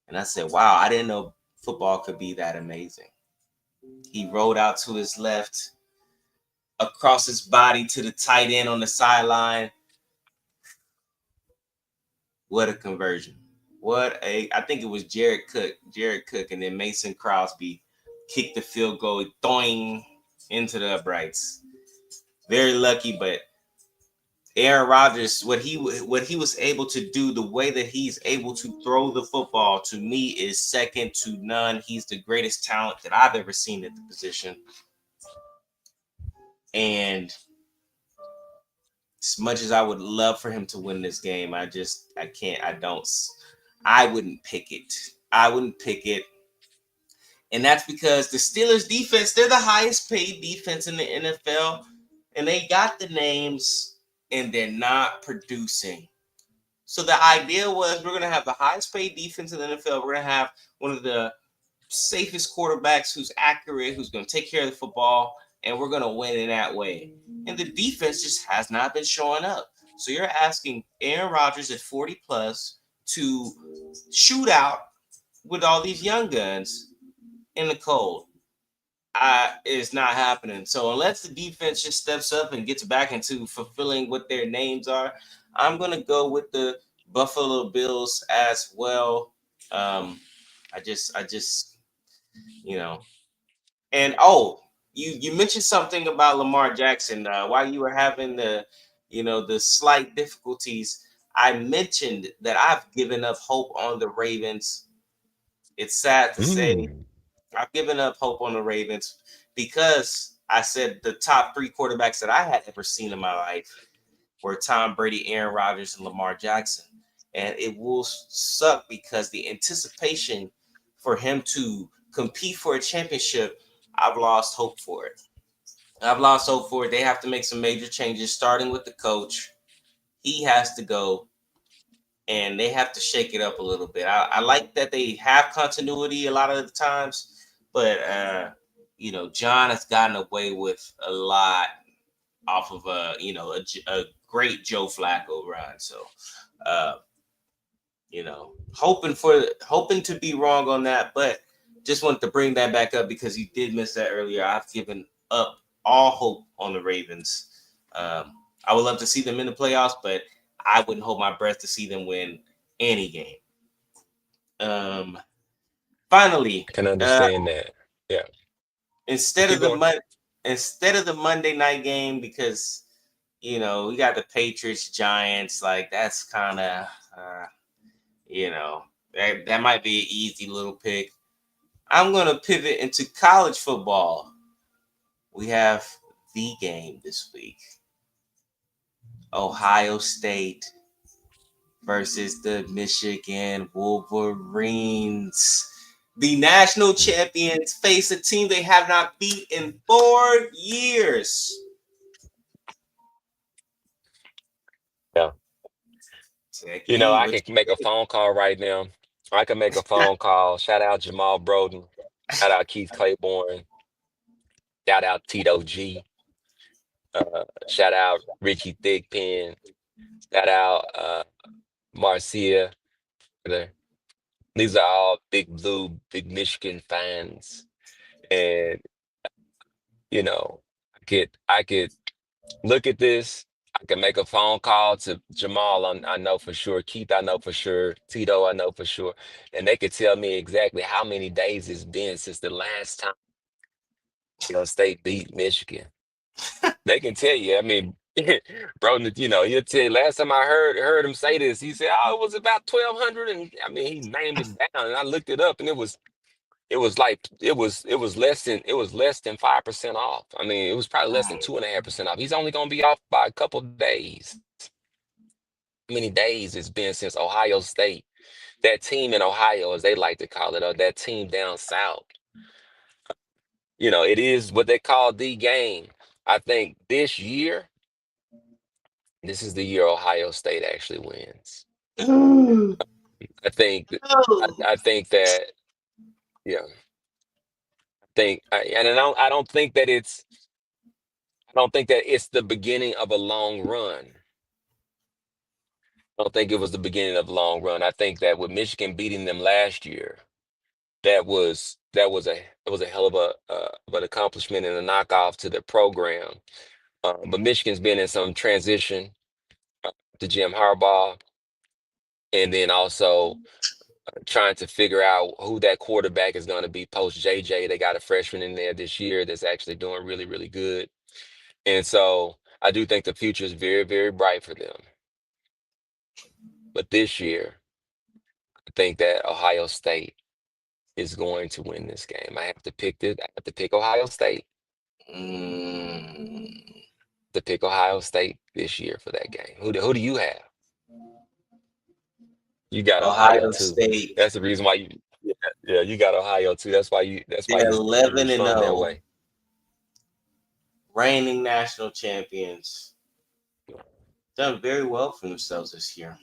And I said, wow, I didn't know football could be that amazing. He rolled out to his left, across his body to the tight end on the sideline. What a conversion. I think it was Jared Cook, and then Mason Crosby kicked the field goal, doing into the uprights. Very lucky, but Aaron Rodgers, what he was able to do, the way that he's able to throw the football, to me is second to none. He's the greatest talent that I've ever seen at the position. And as much as I would love for him to win this game, I can't. I wouldn't pick it. I wouldn't pick it. And that's because the Steelers defense, they're the highest paid defense in the NFL. And they got the names and they're not producing. So the idea was we're going to have the highest paid defense in the NFL. We're going to have one of the safest quarterbacks who's accurate, who's going to take care of the football, and we're going to win in that way. And the defense just has not been showing up. So you're asking Aaron Rodgers at 40 plus to shoot out with all these young guns in the cold. It's not happening. So unless the defense just steps up and gets back into fulfilling what their names are, I'm going to go with the Buffalo Bills as well. I just, and you mentioned something about Lamar Jackson while you were having the slight difficulties. I mentioned that I've given up hope on the Ravens. It's sad to say mm. I've given up hope on the Ravens because I said the top three quarterbacks that I had ever seen in my life were Tom Brady, Aaron Rodgers, and Lamar Jackson. And it will suck because the anticipation for him to compete for a championship, I've lost hope for it. I've lost hope for it. They have to make some major changes, starting with the coach. He has to go, and they have to shake it up a little bit. I like that they have continuity a lot of the times, but John has gotten away with a lot off of a great Joe Flacco run. So, hoping to be wrong on that, but just wanted to bring that back up because you did miss that earlier. I've given up all hope on the Ravens. I would love to see them in the playoffs, but I wouldn't hold my breath to see them win any game. Um, finally, I can understand that. Yeah. instead Keep of the going. mon- instead of the Monday night game, because we got the Patriots Giants, like that's kind of you know that might be an easy little pick. I'm gonna pivot into college football. We have the game this week: Ohio State versus the Michigan Wolverines. The national champions face a team they have not beat in 4 years. Yeah. That game, I what can you make a think? phone call right now. I can make a phone call. Shout out Jamal Broden. Shout out Keith Claiborne. Shout out Tito G. Shout out Richie Thigpen. Shout out Marcia. These are all big blue, big Michigan fans. And, I could look at this. I can make a phone call to Jamal. I know for sure. Keith, I know for sure. Tito, I know for sure. And they could tell me exactly how many days it's been since the last time State beat Michigan. They can tell you. I mean, bro, he'll tell you. Last time I heard him say this, he said, "Oh, it was about 1,200," and I mean, he named it down, and I looked it up, and it was less than 5% off. I mean, it was probably less than 2.5% off. He's only gonna be off by a couple days. How many days it's been since Ohio State, that team in Ohio, as they like to call it, or that team down south. It is what they call the game. I think this year, this is the year Ohio State actually wins. I think, th- I think that, yeah, and I don't think that it's the beginning of a long run. I don't think it was the beginning of a long run. I think that with Michigan beating them last year, that was a hell of an accomplishment and a knockoff to the program. But Michigan's been in some transition to Jim Harbaugh, and then also trying to figure out who that quarterback is going to be post JJ. They got a freshman in there this year that's actually doing really, really good. And so I do think the future is very, very bright for them. But this year, I think that Ohio State is going to win this game. I have to pick this. I have to pick Ohio State. Mm, To pick Ohio State this year for that game. Who do you have? You got Ohio Ohio too. State, That's the reason why you. Yeah, yeah, you got Ohio too. That's why you. That's why they're you 11 and respond that 0, way. reigning national champions. Done very well for themselves this year.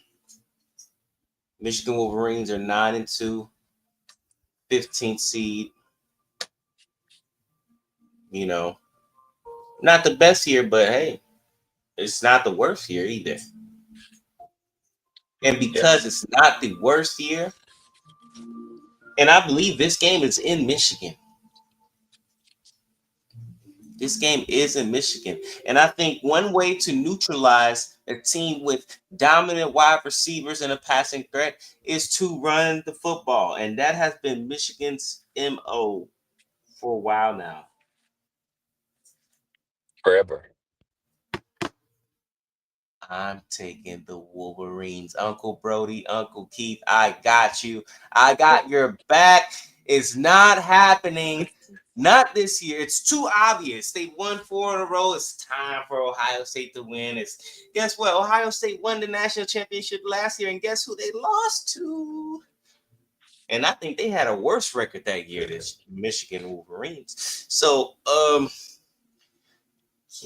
Michigan Wolverines are 9 and 2, 15th seed. You know, not the best year, but hey, it's not the worst year either. And Yeah, because it's not the worst year, and I believe this game is in Michigan. This game is in Michigan. And I think one way to neutralize a team with dominant wide receivers and a passing threat is to run the football. And that has been Michigan's MO for a while now. forever. I'm taking the Wolverines. Uncle Brody, Uncle Keith, I got you. I got your back. It's not happening. Not this year. It's too obvious. They won 4 in a row. It's time for Ohio State to win. It's guess what? Ohio State won the national championship last year, and guess who they lost to? And I think they had a worse record that year, this Michigan Wolverines. So, The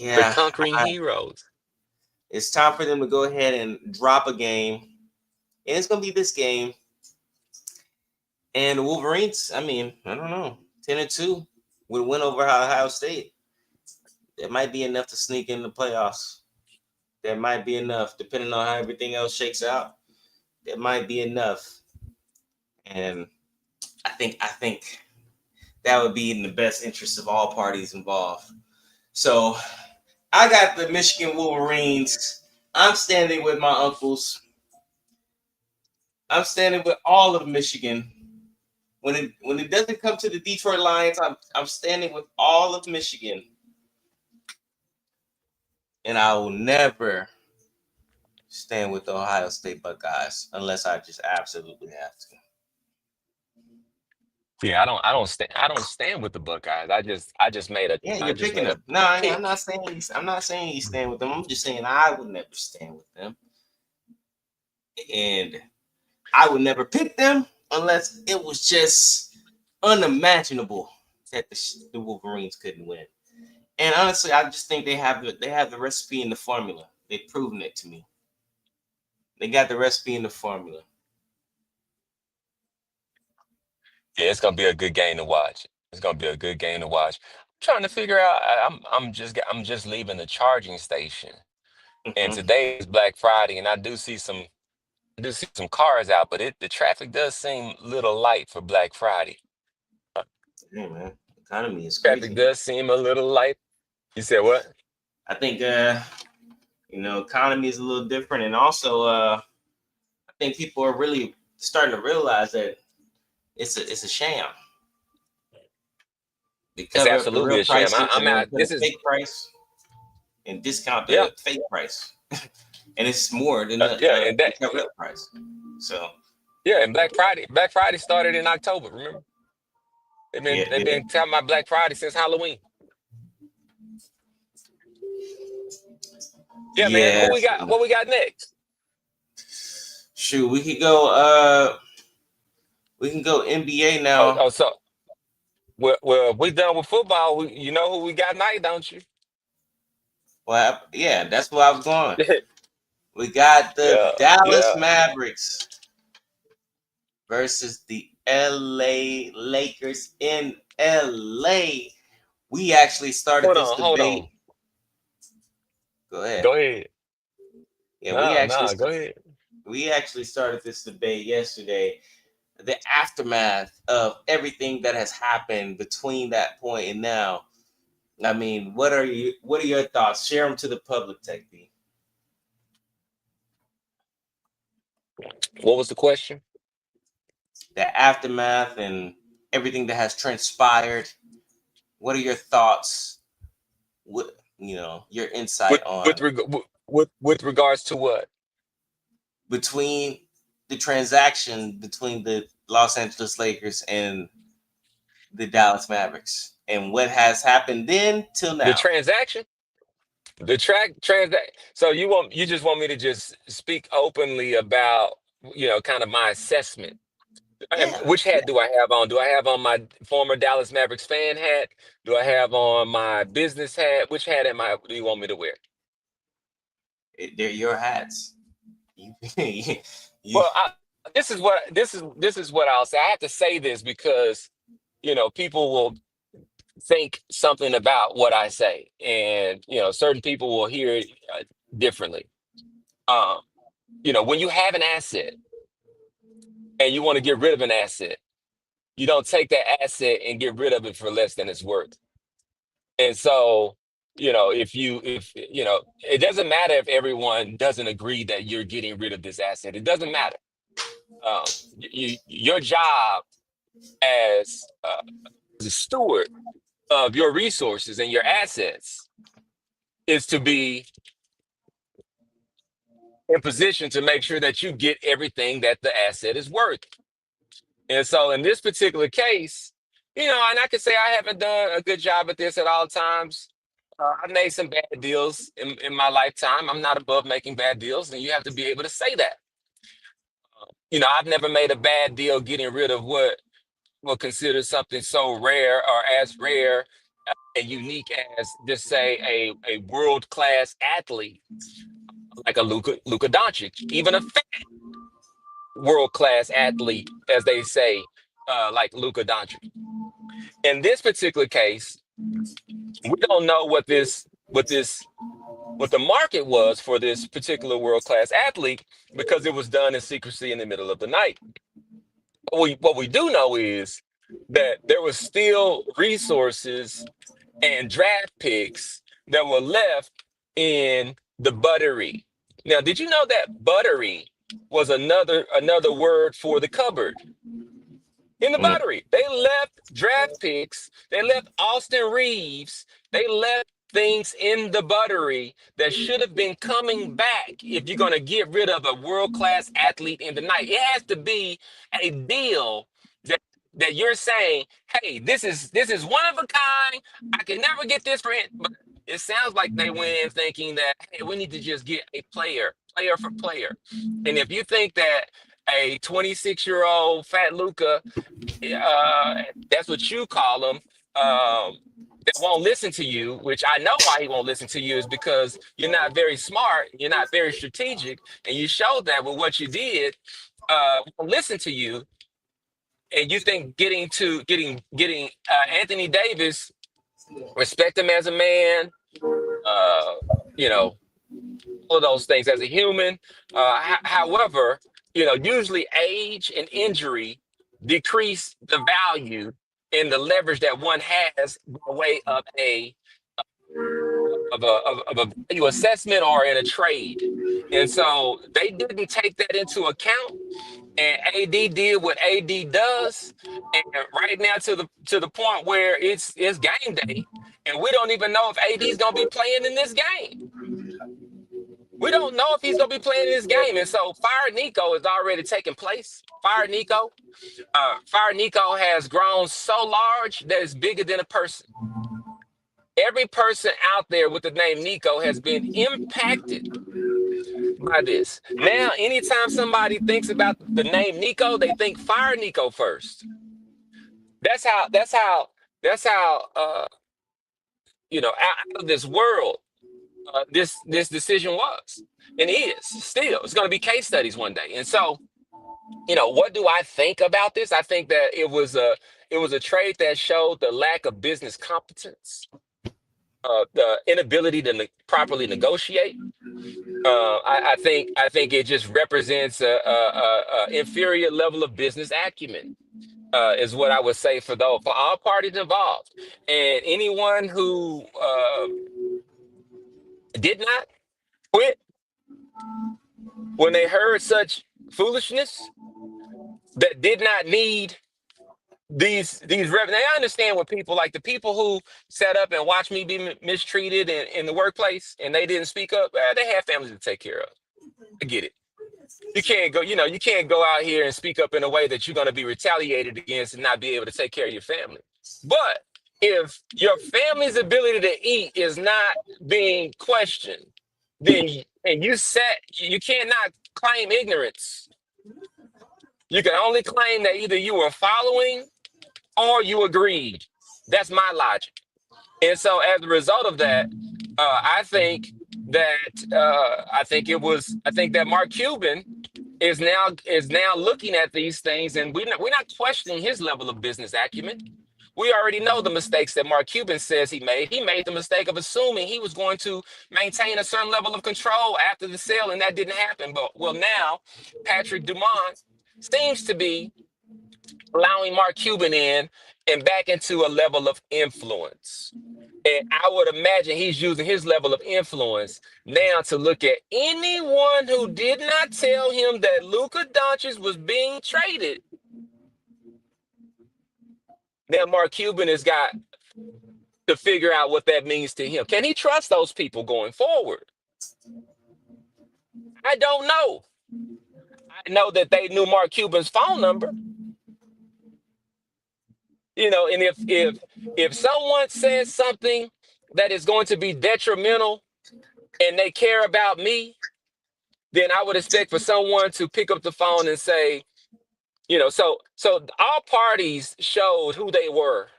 yeah, conquering heroes. it's time for them to go ahead and drop a game. And it's gonna be this game. And the Wolverines, I mean, I don't know, 10 and 2 with a win over Ohio State. That might be enough to sneak in the playoffs. That might be enough, depending on how everything else shakes out. That might be enough. And I think that would be in the best interest of all parties involved. So I got the Michigan Wolverines. I'm standing with my uncles. I'm standing with all of Michigan. When it doesn't come to the Detroit Lions, I'm standing with all of Michigan, and I will never stand with the Ohio State Buckeyes unless I just absolutely have to. Yeah, I don't stand with the Buckeyes. I just made a Yeah, I you're just picking made a them. No, I'm pick. not saying I'm not saying you stand with them. I'm just saying I would never stand with them, and I would never pick them unless it was just unimaginable that the Wolverines couldn't win. And honestly, I just think they have the recipe and the formula. They've proven it to me. They got the recipe and the formula. Yeah, it's gonna be a good game to watch. It's gonna be a good game to watch. I'm trying to figure out. I'm just leaving the charging station, and Hmm. today is Black Friday, and I do see some cars out, but the traffic does seem a little light for Black Friday. Uh, Hey man, economy is Traffic crazy. does seem a little light. You said what? I think economy is a little different, and also I think people are really starting to realize that it's a sham. They It's cover up the absolutely real a sham. prices I'm and then out. put a This is fake price and discount Yeah, the fake price, and it's more than yeah, and the that cover up price. So yeah, and Black Friday started in October. Remember, they've been yeah, they've been talking about Black Friday since Halloween. Yeah, man. Who we yes. got? What we got next? Shoot, we can go NBA Oh, now. oh, so well, we done with football. You know who we got tonight, don't you? Well, yeah, that's where I was going. We got the Yeah, Dallas yeah. Mavericks versus the LA Lakers in LA. We actually started this Hold debate. on. Go ahead. Go ahead. Yeah, Nah, go ahead. we actually started this debate yesterday. The aftermath of everything that has happened between that point and now. I mean, what are your thoughts? Share them to the public, Tech B. What was the question? The aftermath and everything that has transpired. What are your thoughts? What your With insight with on reg- with regards to what? between the transaction between the Los Angeles Lakers and the Dallas Mavericks and what has happened then till The now. transaction? The track transact. So you just want me to just speak openly about kind of my assessment. Yeah, Which yeah. hat do I have on? Do I have on my former Dallas Mavericks fan hat? Do I have on my business hat? Which hat do you want me to wear? They're your hats. You, you, Well, this is what I'll say. I have to say this because people will think something about what I say, and certain people will hear it differently. Um, when you have an asset and you want to get rid of an asset, you don't take that asset and get rid of it for less than it's worth. And so, if it doesn't matter if everyone doesn't agree that you're getting rid of this asset. It doesn't matter. Your job as as a steward of your resources and your assets is to be in position to make sure that you get everything that the asset is worth. And so, in this particular case, and I can say I haven't done a good job at this at all times. I've made some bad deals in my lifetime. I'm not above making bad deals, and you have to be able to say that. I've never made a bad deal getting rid of what will consider something so rare or as rare and unique as just say a world class athlete like a Luka Doncic, even a fat world class athlete, as they say, like Luka Doncic. In this particular case, we don't know what the market was for this particular world class athlete because it was done in secrecy in the middle of the night. What we do know is that there was still resources and draft picks that were left in the buttery. Now, did you know that buttery was another word for the cupboard? In the Mm. buttery, they left draft picks, they left Austin Reeves, they left things in the buttery that should have been coming back if you're going to get rid of a world-class athlete in the night. It has to be a deal that that you're saying, hey, this is one of a kind. I can never get this for it. But it sounds like they went in thinking that, hey, we need to just get a player for player. And if you think that a 26-year-old fat Luca, uh, that's what you call them, that won't listen to you, which I know why he won't listen to you is because you're not very smart, you're not very strategic, and you showed that with what you did, won't listen to you, and you think getting Anthony Davis, respect him as a man, uh, you know, all of those things as a human. However, usually age and injury decrease the value and the leverage that one has by way of a value assessment or in a trade. And so they didn't take that into account. And AD did what AD does. And right now to the point where it's game day, and we don't even know if AD is gonna be playing in this game. We don't know if he's going to be playing in this game. And so Fire Nico is already taking place. Fire Nico has grown so large that it's bigger than a person. Every person out there with the name Nico has been impacted by this. Now, anytime somebody thinks about the name Nico, they think Fire Nico first. That's how out of this world this decision was and is still. It's going to be case studies one day. And so, what do I think about this? I think that it was a trade that showed the lack of business competence, the inability to properly negotiate. I think it just represents a inferior level of business acumen. Is what I would say for all parties involved, and anyone who did not quit when they heard such foolishness, that did not need these revenue. I understand what people like, the people who sat up and watched me be mistreated in the workplace and they didn't speak up. They have families to take care of. I get it. You can't go out here and speak up in a way that you're going to be retaliated against and not be able to take care of your family. But if your family's ability to eat is not being questioned, then you cannot claim ignorance. You can only claim that either you were following or you agreed. That's my logic. And so as a result of that, I think that Mark Cuban is now looking at these things, and we're not questioning his level of business acumen. We already know the mistakes that Mark Cuban says he made. He made the mistake of assuming he was going to maintain a certain level of control after the sale, and that didn't happen. But well, now Patrick Dumont seems to be allowing Mark Cuban in and back into a level of influence. And I would imagine he's using his level of influence now to look at anyone who did not tell him that Luka Doncic was being traded. Now Mark Cuban has got to figure out what that means to him. Can he trust those people going forward? I don't know. I know that they knew Mark Cuban's phone number. And if someone says something that is going to be detrimental and they care about me, then I would expect for someone to pick up the phone and say, so all parties showed who they were.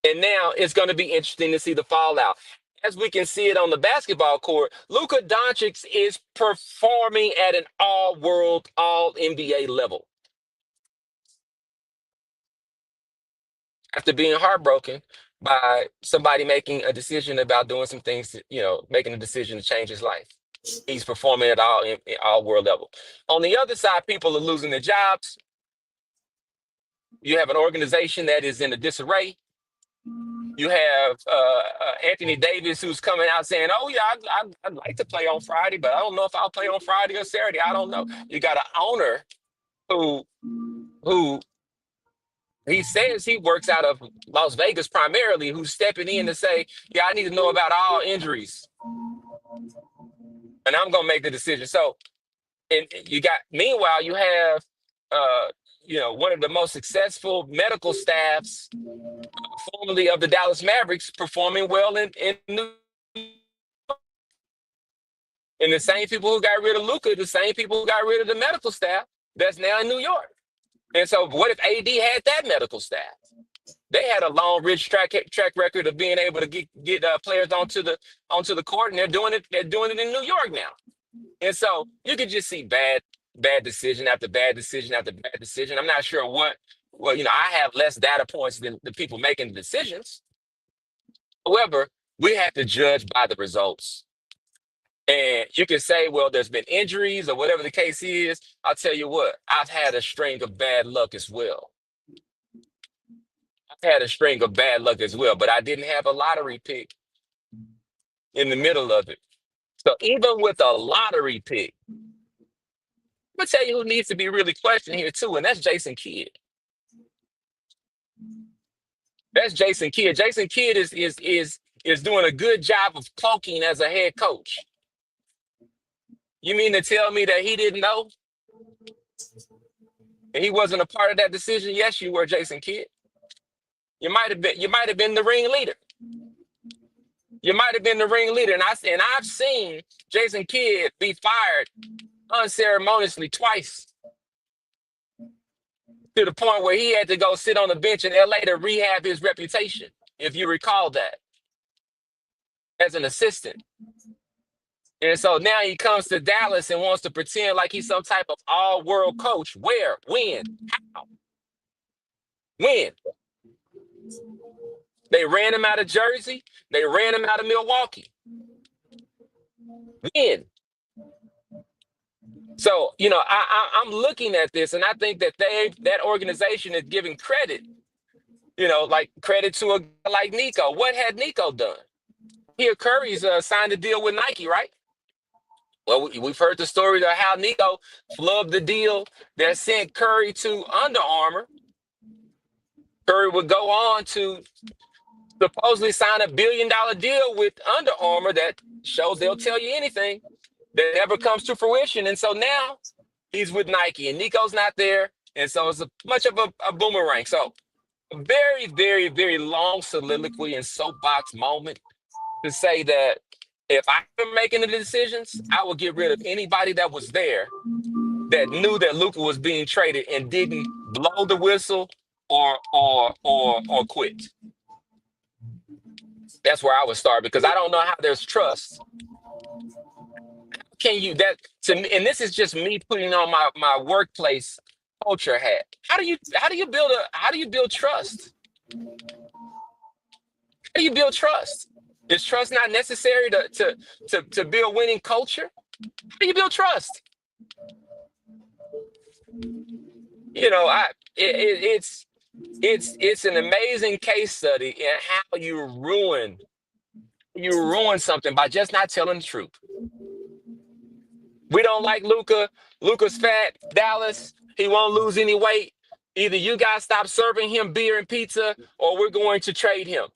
And now it's going to be interesting to see the fallout. As we can see it on the basketball court, Luka Doncic is performing at an all-world, all-NBA level. After being heartbroken by somebody making a decision about doing some things, making a decision to change his life. He's performing at all world level. On the other side, people are losing their jobs. you have an organization that is in a disarray. You have Anthony Davis who's coming out saying, "Oh yeah, I'd like to play on Friday, but I don't know if I'll play on Friday or Saturday. I don't know." You got an owner who who he says he works out of Las Vegas primarily, who's stepping in to say, "Yeah, I need to know about all injuries, and I'm gonna make the decision." So, and you got meanwhile you have uh, one of the most successful medical staffs formerly of the Dallas Mavericks performing well in New and the same people who got rid of Luca, the same people who got rid of the medical staff that's now in New York. And so, what if AD had that medical staff? They had a long, rich track record of being able to get players onto the court, and they're doing it. They're doing it in New York now. And so, you could just see bad decision after bad decision after bad decision. I'm not sure what. Well, I have less data points than the people making the decisions. However, we have to judge by the results. And you can say, well, there's been injuries or whatever the case is. I'll tell you what, I've had a string of bad luck as well. But I didn't have a lottery pick in the middle of it. So even with a lottery pick, I'm gonna tell you who needs to be really questioned here too, and that's Jason Kidd. That's Jason Kidd. Jason Kidd is doing a good job of cloaking as a head coach. You mean to tell me that he didn't know? And he wasn't a part of that decision? Yes, you were, Jason Kidd. You might have been the ringleader. And I've seen Jason Kidd be fired unceremoniously twice, to the point where he had to go sit on the bench in LA to rehab his reputation, if you recall that, as an assistant. And so now he comes to Dallas and wants to pretend like he's some type of all-world coach. Where? When? How? When? They ran him out of Jersey. They ran him out of Milwaukee. When? So, I'm looking at this, and I think that that organization is giving credit, like credit to a guy like Nico. What had Nico done? Here, Curry's signed a deal with Nike, right? Well, we've heard the story of how Nico flubbed the deal that sent Curry to Under Armour. Curry would go on to supposedly sign a $1 billion deal with Under Armour that shows they'll tell you anything that never comes to fruition. And so now he's with Nike, and Nico's not there. And so it's much of a boomerang. So a very, very, very long soliloquy and soapbox moment to say that if I were making the decisions, I would get rid of anybody that was there that knew that Luka was being traded and didn't blow the whistle or quit. That's where I would start, because I don't know how there's trust. Can you that to me? And this is just me putting on my workplace culture hat. How do you build trust? How do you build trust? Is trust not necessary to build winning culture? How do you build trust? It's an amazing case study in how you ruin something by just not telling the truth. We don't like Luka. Luka's fat. Dallas, he won't lose any weight. Either you guys stop serving him beer and pizza, or we're going to trade him.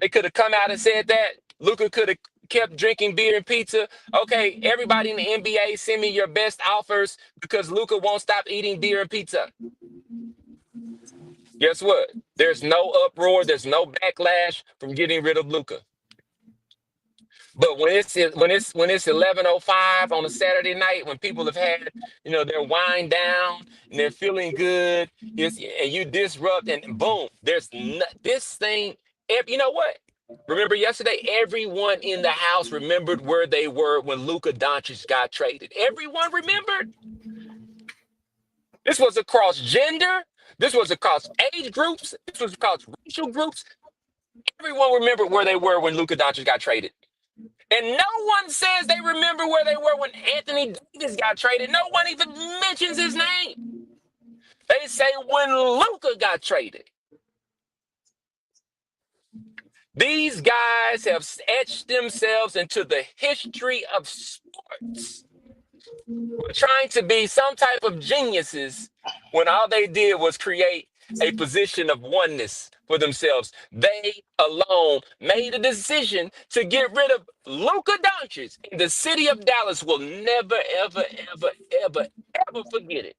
They could have come out and said that. Luka could have kept drinking beer and pizza. Okay, everybody in the NBA, send me your best offers, because Luka won't stop eating beer and pizza. Guess what? There's no uproar. There's no backlash from getting rid of Luka. But when it's 11:05 on a Saturday night, when people have had their wind down and they're feeling good, and you disrupt, and boom, there's this thing. You know what? Remember yesterday, everyone in the house remembered where they were when Luka Doncic got traded. Everyone remembered. This was across gender. This was across age groups. This was across racial groups. Everyone remembered where they were when Luka Doncic got traded. And no one says they remember where they were when Anthony Davis got traded. No one even mentions his name. They say when Luka got traded, these guys have etched themselves into the history of sports. We're trying to be some type of geniuses when all they did was create a position of oneness for themselves. They alone made a decision to get rid of Luka Doncic, and the city of Dallas will never, ever, ever, ever, ever forget it.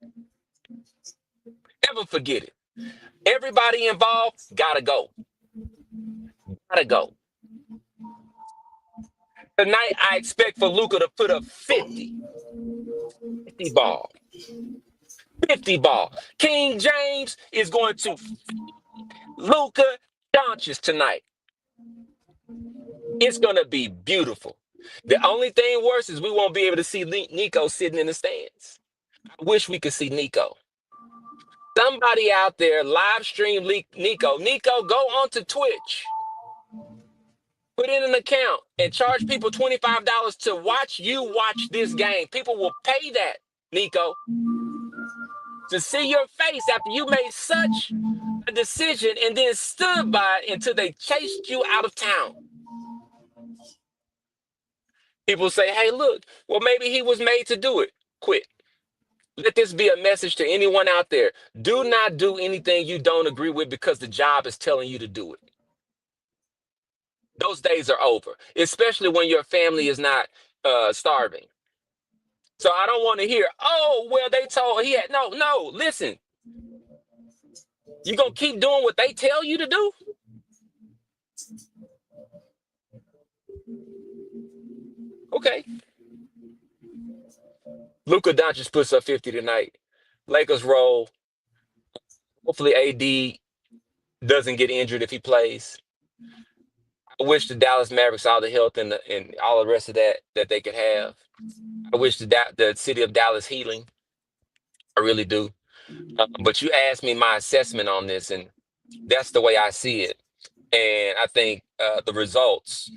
Ever forget it. Everybody involved gotta go. Gotta go. Tonight, I expect for Luka to put up 50. 50 ball. 50 ball. King James is going to Luka Doncic tonight. It's going to be beautiful. The only thing worse is we won't be able to see Nico sitting in the stands. I wish we could see Nico. Somebody out there live stream Nico. Nico, go onto Twitch. Put in an account and charge people $25 to watch you watch this game. People will pay that, Nico, to see your face after you made such a decision and then stood by it until they chased you out of town. People say, hey, look, well, maybe he was made to do it. Quit. Let this be a message to anyone out there. Do not do anything you don't agree with because the job is telling you to do it. Those days are over, especially when your family is not starving. So I don't want to hear, oh, well, they told he had. No, listen. You going to keep doing what they tell you to do? Okay. Luka Doncic puts up 50 tonight. Lakers roll. Hopefully AD doesn't get injured if he plays. I wish the Dallas Mavericks all the health and all the rest of that they could have. I wish the city of Dallas healing. I really do. But you asked me my assessment on this, and that's the way I see it. And I think the results,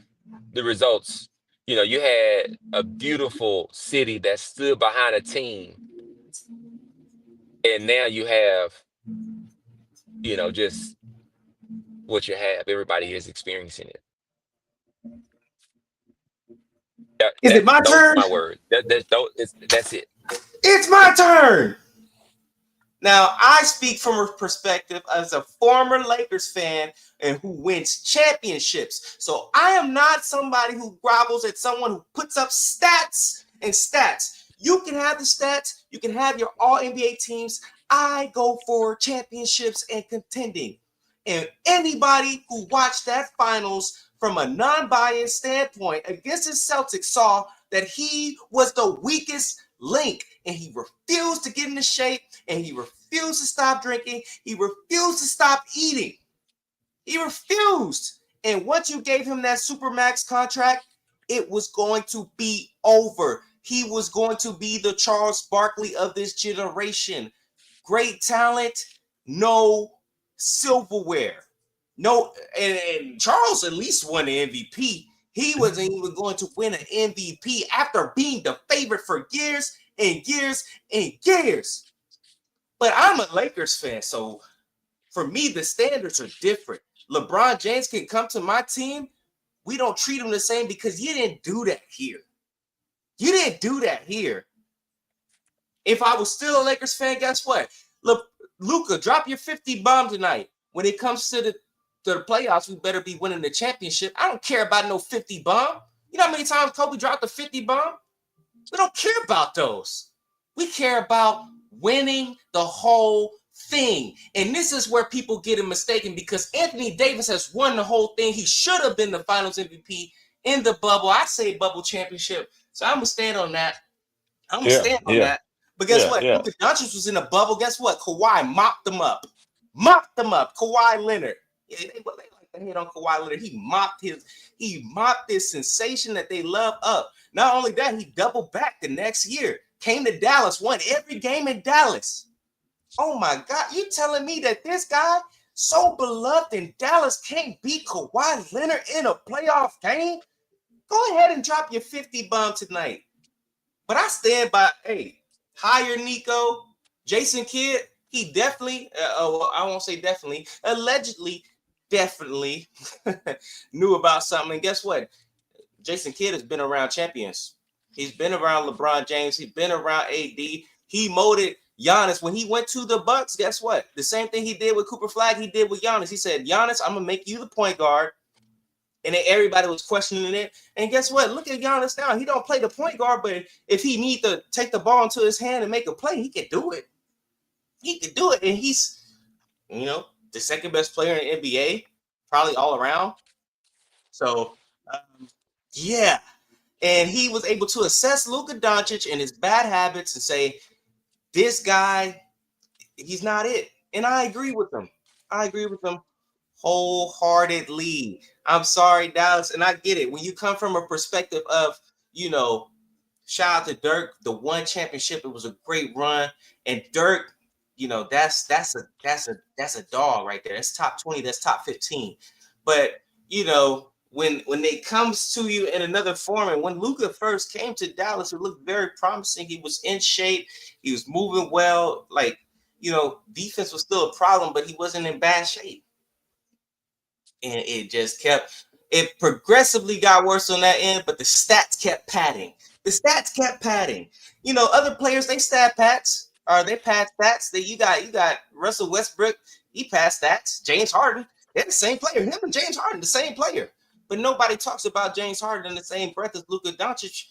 you had a beautiful city that stood behind a team. And now you have, just what you have. Everybody is experiencing it. Is it my those turn? are my words. That's it. It's my turn. Now, I speak from a perspective as a former Lakers fan and who wins championships. So I am not somebody who grovels at someone who puts up stats and stats. You can have the stats. You can have your all-NBA teams. I go for championships and contending. And anybody who watched that finals from a non-biased standpoint against the Celtics saw that he was the weakest link, and he refused to get into shape, and he refused to stop drinking. He refused to stop eating. He refused. And once you gave him that Supermax contract, it was going to be over. He was going to be the Charles Barkley of this generation. Great talent, no silverware. No, and Charles at least won the MVP. He wasn't even going to win an MVP after being the favorite for years and years and years. But I'm a Lakers fan, so for me, the standards are different. LeBron James can come to my team. We don't treat him the same because you didn't do that here. You didn't do that here. If I was still a Lakers fan, guess what? Look, Luka, drop your 50 bomb tonight. When it comes to the playoffs, we better be winning the championship. I don't care about no 50 bomb. You know how many times Kobe dropped the 50 bomb? We don't care about those. We care about winning the whole thing. And this is where people get it mistaken because Anthony Davis has won the whole thing. He should have been the finals MVP in the bubble. I say bubble championship. So I'm going to stand on that. That. But guess what? Luka Doncic was in a bubble. Guess what? Kawhi mopped them up. Kawhi Leonard. Yeah, they like to hit on Kawhi Leonard. He mopped this sensation that they love up. Not only that, he doubled back the next year. Came to Dallas, won every game in Dallas. Oh my God, you telling me that this guy, so beloved in Dallas, can't beat Kawhi Leonard in a playoff game? Go ahead and drop your 50 bomb tonight. But I stand by, hire Nico, Jason Kidd. he definitely, well, I won't say definitely, allegedly, definitely knew about something. And guess what? Jason Kidd has been around champions. He's been around LeBron James. He's been around AD. He molded Giannis when he went to the Bucks. Guess what? The same thing he did with Cooper Flag, he did with Giannis. He said, Giannis, I'm gonna make you the point guard. And then everybody was questioning it. And guess what? Look at Giannis now. He don't play the point guard, but if he need to take the ball into his hand and make a play, he can do it. He can do it. And he's, the second best player in the NBA, probably all around. So, yeah. And he was able to assess Luka Doncic and his bad habits and say, this guy, he's not it. And I agree with him. I agree with him wholeheartedly. I'm sorry, Dallas. And I get it. When you come from a perspective of, shout out to Dirk, the one championship, it was a great run. And Dirk, that's a dog right there. That's top 20, that's top 15. But when it comes to you in another form, and when Luka first came to Dallas, it looked very promising. He was in shape, he was moving well. Like, defense was still a problem, but he wasn't in bad shape. And it progressively got worse on that end, but the stats kept padding. Other players, they stat pats, or they pass stats. That you got Russell Westbrook, he passed stats. James Harden, they're the same player. Him and James Harden, the same player. But nobody talks about James Harden in the same breath as Luka Doncic.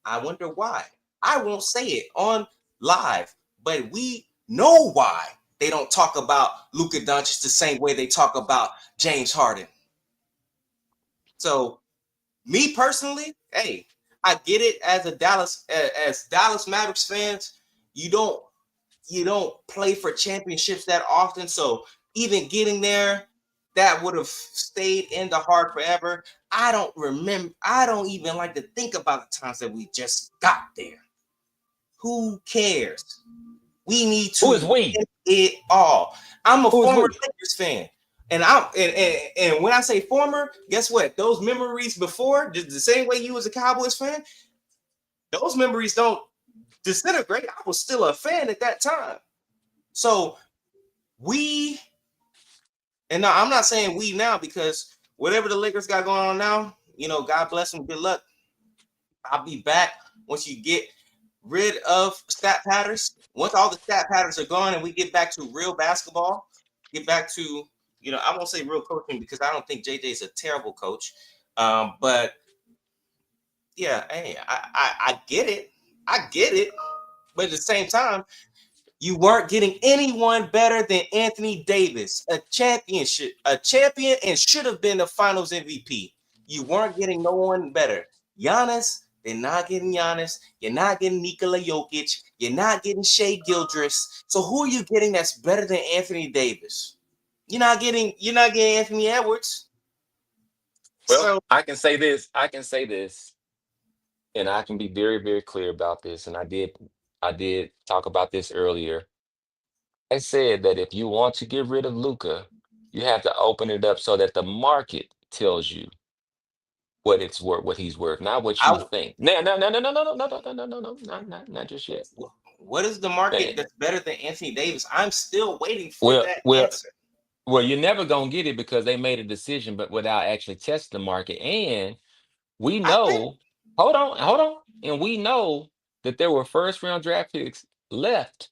I wonder why. I won't say it on live, but we know why they don't talk about Luka Doncic the same way they talk about James Harden. So, me personally, hey, I get it as Dallas Mavericks fans. You don't play for championships that often, so even getting there, that would have stayed in the heart forever. I don't even like to think about the times that we just got there. Who cares? We need Who to is we? win it all. I'm a Who is former we? Lakers fan. And when I say former, guess what? Those memories before, just the same way you was a Cowboys fan, those memories don't disintegrate. I was still a fan at that time. So and now I'm not saying we now, because whatever the Lakers got going on now, God bless them, good luck. I'll be back once you get rid of stat patterns. Once all the stat patterns are gone and we get back to real basketball, get back to, I won't say real coaching, because I don't think JJ is a terrible coach. But yeah, hey, I get it. I get it. But at the same time, you weren't getting anyone better than Anthony Davis, a champion, and should have been the Finals MVP. You weren't getting no one better. Giannis, they're not getting Giannis. You're not getting Nikola Jokic. You're not getting Shea Gildress. So who are you getting that's better than Anthony Davis? You're not getting Anthony Edwards. Well, So I can say this. And I can be very, very clear about this. And I did talk about this earlier. I said that if you want to get rid of Luca, you have to open it up so that the market tells you what it's worth, what he's worth, not what you I, think. No, no, no, no, no, no, no, no, no, no, no, no, no, not just yet. what is the market Eh, that's better than Anthony Davis? I'm still waiting for Well, that well, answer. well, you're never gonna get it because they made a decision, but without actually testing the market. And we I think know, hold on, and we know that there were first round draft picks left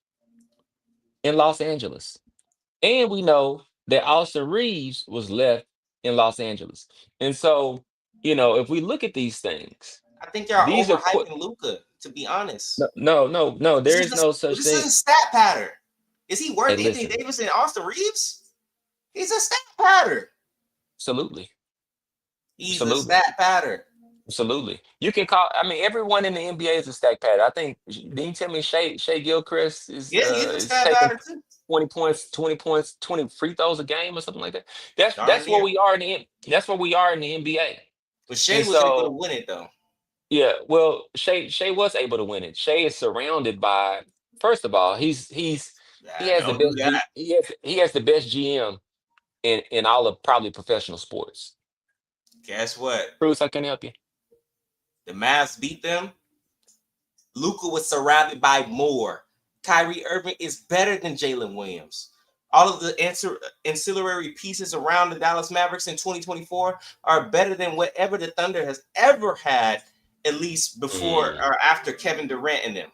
in Los Angeles. And we know that Austin Reeves was left in Los Angeles. And so, if we look at these things, I think y'all these are overhyping Luca, to be honest. no, no, no, no. There is no such This is thing. a stat pattern. Is he Hey, worth Anthony listen, Davis and Austin Reeves? He's a stat pattern. absolutely, He's a absolutely, stat pattern. absolutely. You can call. I mean, everyone in the NBA is a stack pad. I think. Didn't you tell me Shea Gilchrist is Yeah, he's a is stat taking pattern too. 20 points, 20 free throws a game or something like that. That's Darn where near. we are in that's where we are in the NBA. But Shea And was able to so win it though. yeah, well, Shea was able to win it. Shea is surrounded by, first of all, he has the Don't do best that. he has the best GM in all of probably professional sports. Guess what? Bruce, I can help you. The Mavs beat them. Luka was surrounded by more. Kyrie Irving is better than Jalen Williams. All of the ancillary pieces around the Dallas Mavericks in 2024 are better than whatever the Thunder has ever had, at least before Mm. or after Kevin Durant and them.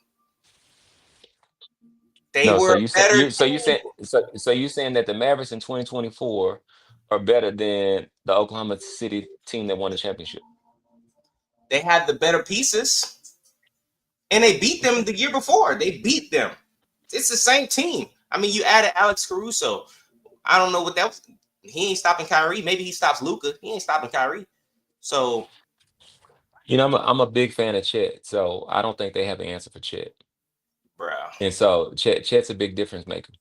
They No, so were a you said better you so you team. said so you saying that the Mavericks in 2024 are better than the Oklahoma City team that won the championship. They had the better pieces, and they beat them the year before. They beat them. It's the same team. I mean, you added Alex Caruso. I don't know what that was. He ain't stopping Kyrie. Maybe he stops Luka. He ain't stopping Kyrie. So, I'm a big fan of Chet, so I don't think they have an answer for Chet. bro, And so Chet's a big difference maker.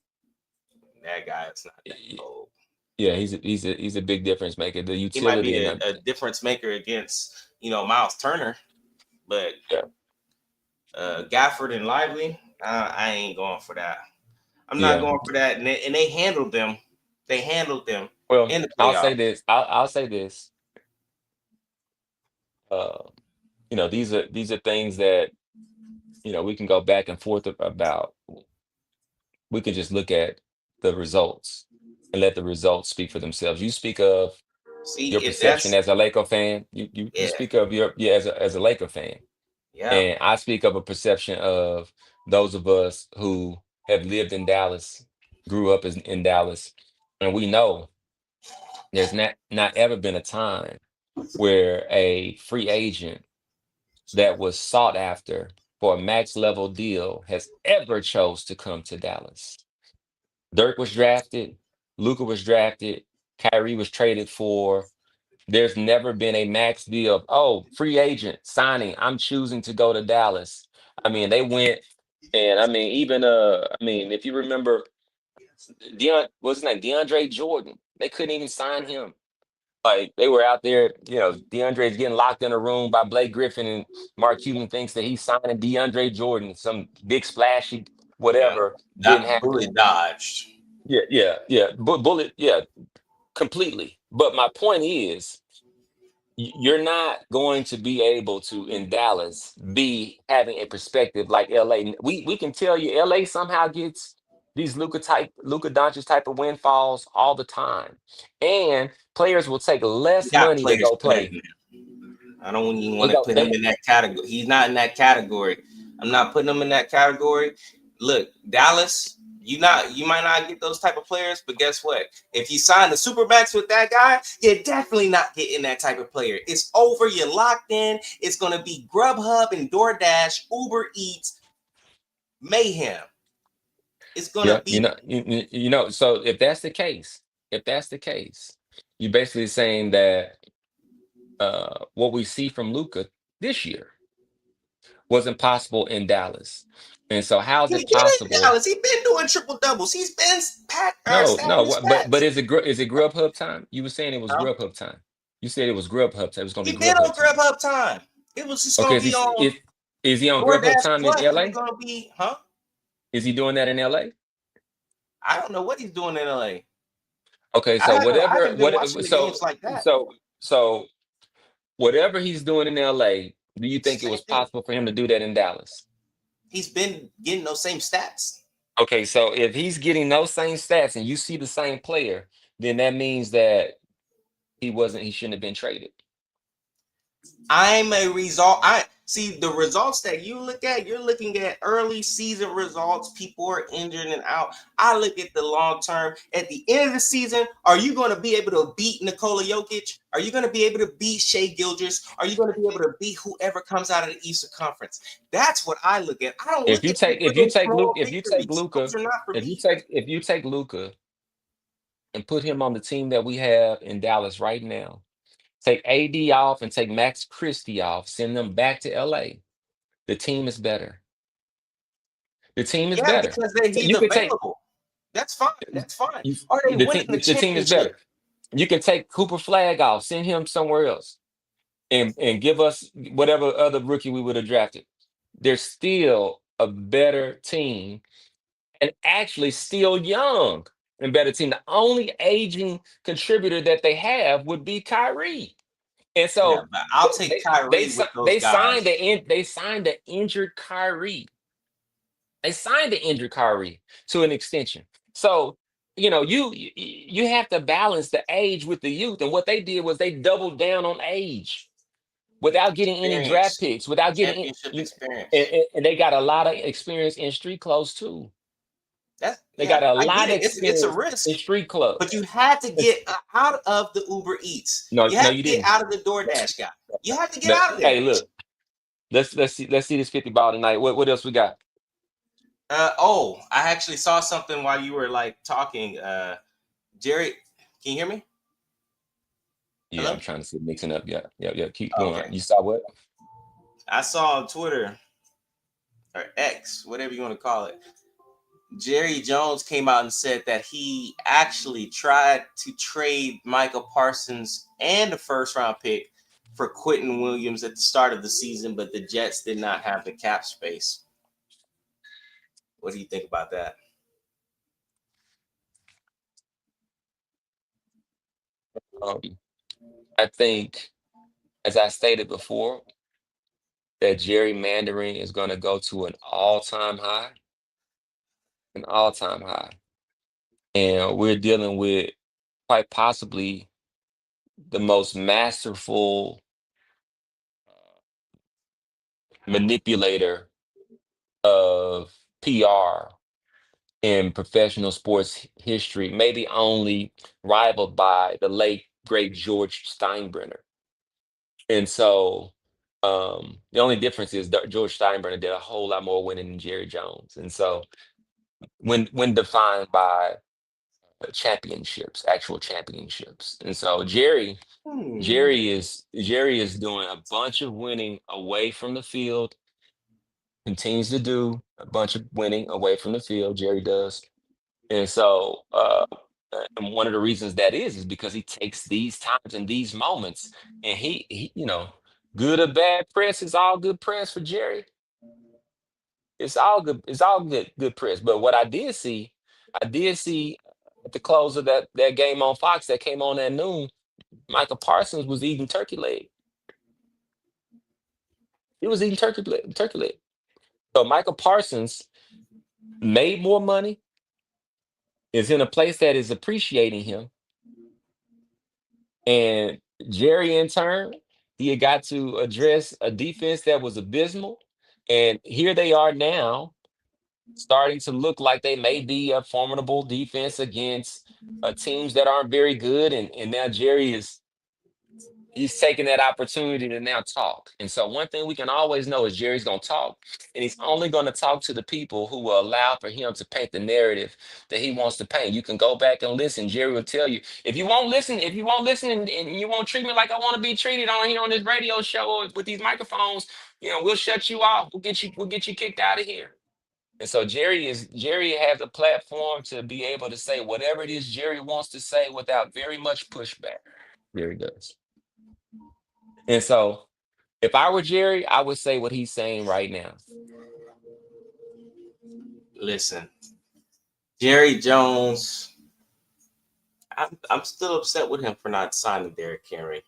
that guy is not that Y- cold. Yeah, he's a big difference maker. The He might utility be and a difference maker against Miles Turner, but yeah, Gafford and Lively, I ain't going for that. I'm not yeah. going for that. And they handled them. They handled them Well, in the I'll say playoffs. this. I'll say this. Uh, these are things that we can go back and forth about. We can just look at the results and let the results speak for themselves. You speak of See, your if perception that's as a Laker fan. You yeah, speak of your yeah as a Laker fan, yeah. and I speak of a perception of those of us who have lived in Dallas, grew up in Dallas, and we know there's not ever been a time where a free agent that was sought after for a max level deal has ever chose to come to Dallas. Dirk was drafted, Luka was drafted, Kyrie was traded for. There's never been a max deal of, oh, free agent signing. I'm choosing to go to Dallas. I mean, they went and I mean, even I mean, if you remember what's his name? DeAndre Jordan. They couldn't even sign him. Like they were out there, DeAndre's getting locked in a room by Blake Griffin, and Mark Cuban thinks that he's signing DeAndre Jordan, some big splashy Yeah. whatever. Didn't That happen. bullet dodged. Yeah, yeah, yeah. Bullet, yeah, completely. But my point is, you're not going to be able to in Dallas be having a perspective like LA. We can tell you LA somehow gets these Luka Doncic type of windfalls all the time, and players will take He less got money to players go better than play. him. I don't even They want to go. put him in that category. He's not in that category. I'm not putting him in that category. Look, Dallas, you might not get those type of players, but guess what? If you sign the supermax with that guy, you're definitely not getting that type of player. It's over. You're locked in. It's gonna be Grubhub and DoorDash, Uber Eats, mayhem. It's Yeah, gonna be So if that's the case, you're basically saying that what we see from Luca this year wasn't possible in Dallas. And so how is he it did it in possible? Dallas. He's been doing triple doubles. He's been No, stacking no, his but stats. is it Grubhub time? You were saying it was Huh? Grubhub time. You said it was Grubhub time. It was gonna He be been Grubhub on time. Grubhub time. It was just Okay, gonna be on is he on Grubhub DoorDash time in Plus. It was LA? gonna be, huh? Is he doing that in LA? I don't know what he's doing in LA. Okay, I so haven't I whatever haven't been what watching the so games like that. so whatever he's doing in LA, do you It's think the it same was thing. possible for him to do that in Dallas? He's been getting those same stats. Okay, so if he's getting those same stats and you see the same player, then that means that he shouldn't have been traded. I'm a result. I see the results that you look at. You're looking at early season results. People are injured and out. I look at the long term. At the end of the season, are you going to be able to beat Nikola Jokic? Are you going to be able to beat Shea Gilgeous? Are you going to be able to beat whoever comes out of the Eastern Conference? That's what I look at. I don't If look you at the take if you little take Luke small if you take victories. Luca, Those are not for if you me. take Luca and put him on the team that we have in Dallas right now, take AD off and take Max Christie off, send them back to LA. The team is better. The team is Yeah, better. because he's You could take available. That's fine. That's fine. you, Are they winning the the team is championship? better. You can take Cooper Flag off, send him somewhere else, and give us whatever other rookie we would have drafted. They're still a better team and actually still young and better team. The only aging contributor that they have would be Kyrie. And Yeah, so but I'll take Kyrie with those they signed guys. they signed the injured Kyrie. They signed the injured Kyrie to an extension. So, you have to balance the age with the youth. And what they did was they doubled down on age without getting any draft Experience, picks, without getting championship you, experience. and they got a lot of experience in street clothes too. That's They yeah, got a I get lot of it. It's a experience risk, in street but clubs. you had to It's, get out of the Uber Eats. no, You no, had you to get didn't. out of the DoorDash guy. You had to get No, out of there. hey, look, let's see this 50 ball tonight. What else we got? Oh, I actually saw something while you were like talking. Jerry, can you hear me? Yeah, I'm Hello? trying to see mixing up. Yeah, yeah, yeah. Keep Oh, going. okay. You saw what? I saw on Twitter or X, whatever you want to call it. Jerry Jones came out and said that he actually tried to trade Michael Parsons and the first round pick for Quentin Williams at the start of the season, but the Jets did not have the cap space. What do you think about that? Um, I think, as I stated before, that gerrymandering is going to go to an all-time high, and we're dealing with quite possibly the most masterful manipulator of PR in professional sports history, maybe only rivaled by the late great George Steinbrenner. And so the only difference is that George Steinbrenner did a whole lot more winning than Jerry Jones. And so when defined by championships, actual championships. And so Hmm. Jerry is doing a bunch of winning away from the field, continues to do a bunch of winning away from the field. Jerry does. And so, and one of the reasons that is because he takes these times and these moments, and good or bad press is all good press for Jerry. It's all good. It's all good press. But what I did see at the close of that game on Fox that came on at noon, Michael Parsons was eating turkey leg. He was eating turkey leg. So Michael Parsons made more money, is in a place that is appreciating him. And Jerry, in turn, he had got to address a defense that was abysmal. And here they are now, starting to look like they may be a formidable defense against teams that aren't very good. And now Jerry he's taking that opportunity to now talk. And so one thing we can always know is Jerry's going to talk, and he's only going to talk to the people who will allow for him to paint the narrative that he wants to paint. You can go back and listen. Jerry will tell you, if you won't listen and you won't treat me like I want to be treated on here on this radio show with these microphones, we'll shut you off. We'll get you kicked out of here. And so Jerry has a platform to be able to say whatever it is Jerry wants to say without very much pushback. Jerry does. And so if I were Jerry, I would say what he's saying right now. Listen, Jerry Jones. I'm still upset with him for not signing Derrick Henry.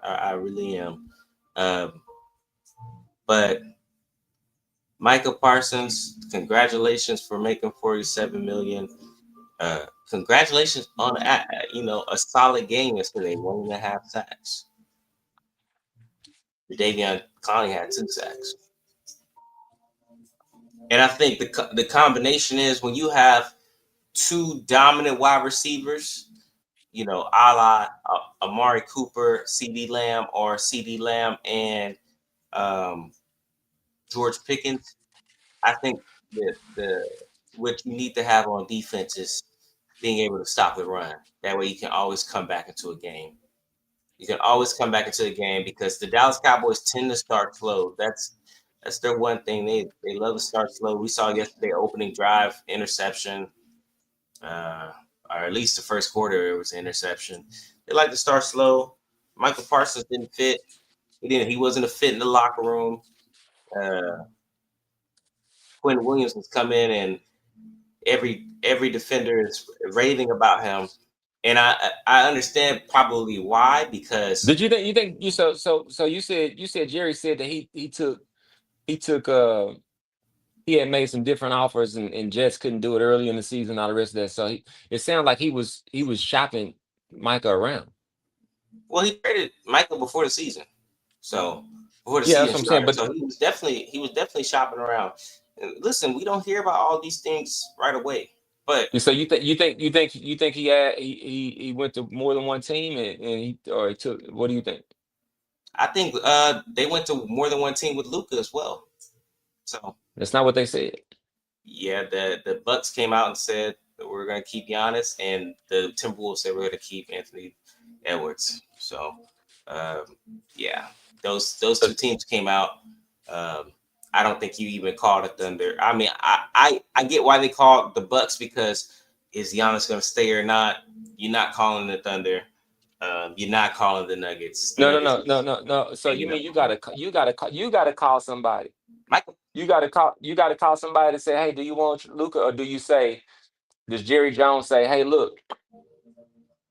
I really am. Um, but Michael Parsons, congratulations for making 47 million. Congratulations on a solid game yesterday, 1.5 sacks. Davion Clowney had 2 sacks, and I think the combination is when you have two dominant wide receivers, a la Amari Cooper, CD Lamb, or CD Lamb and um, George Pickens. I think the what you need to have on defense is being able to stop the run. That way, you can always come back into a game. You can always come back into a game because the Dallas Cowboys tend to start slow. That's their one thing. They love to start slow. We saw yesterday opening drive interception, uh, or at least the first quarter it was an interception. They like to start slow. Michael Parsons didn't fit. He wasn't a fit in the locker room. Uh, Quinn Williams has come in and every defender is raving about him, and I understand probably why because Did you think you so you said Jerry said that he took he had made some different offers, and Jets couldn't do it early in the season, all the rest of that. So it sounded like he was shopping Micah around. Well, he traded Michael before the season, so before the Yeah, that's season what I'm saying. started. But So he was definitely shopping around. And listen, we don't hear about all these things right away, but so you think he went to more than one team, and he took, what do you think? I think they went to more than one team with Luca as well. So That's not what they said. yeah, the Bucks came out and said that we're going to keep Giannis, and the Timberwolves said we're going to keep Anthony Edwards. So um, yeah, those two teams came out. Um, I don't think you even called the Thunder. I mean, I get why they called the Bucks, because is Giannis going to stay or not? You're not calling the Thunder. You're not calling the Nuggets. The No, no, Nuggets no, no, is no, no. So you hanging up mean on them. you gotta call somebody. Michael, You gotta call somebody to say, hey, do you want Luca, or do you say, does Jerry Jones say, hey, look,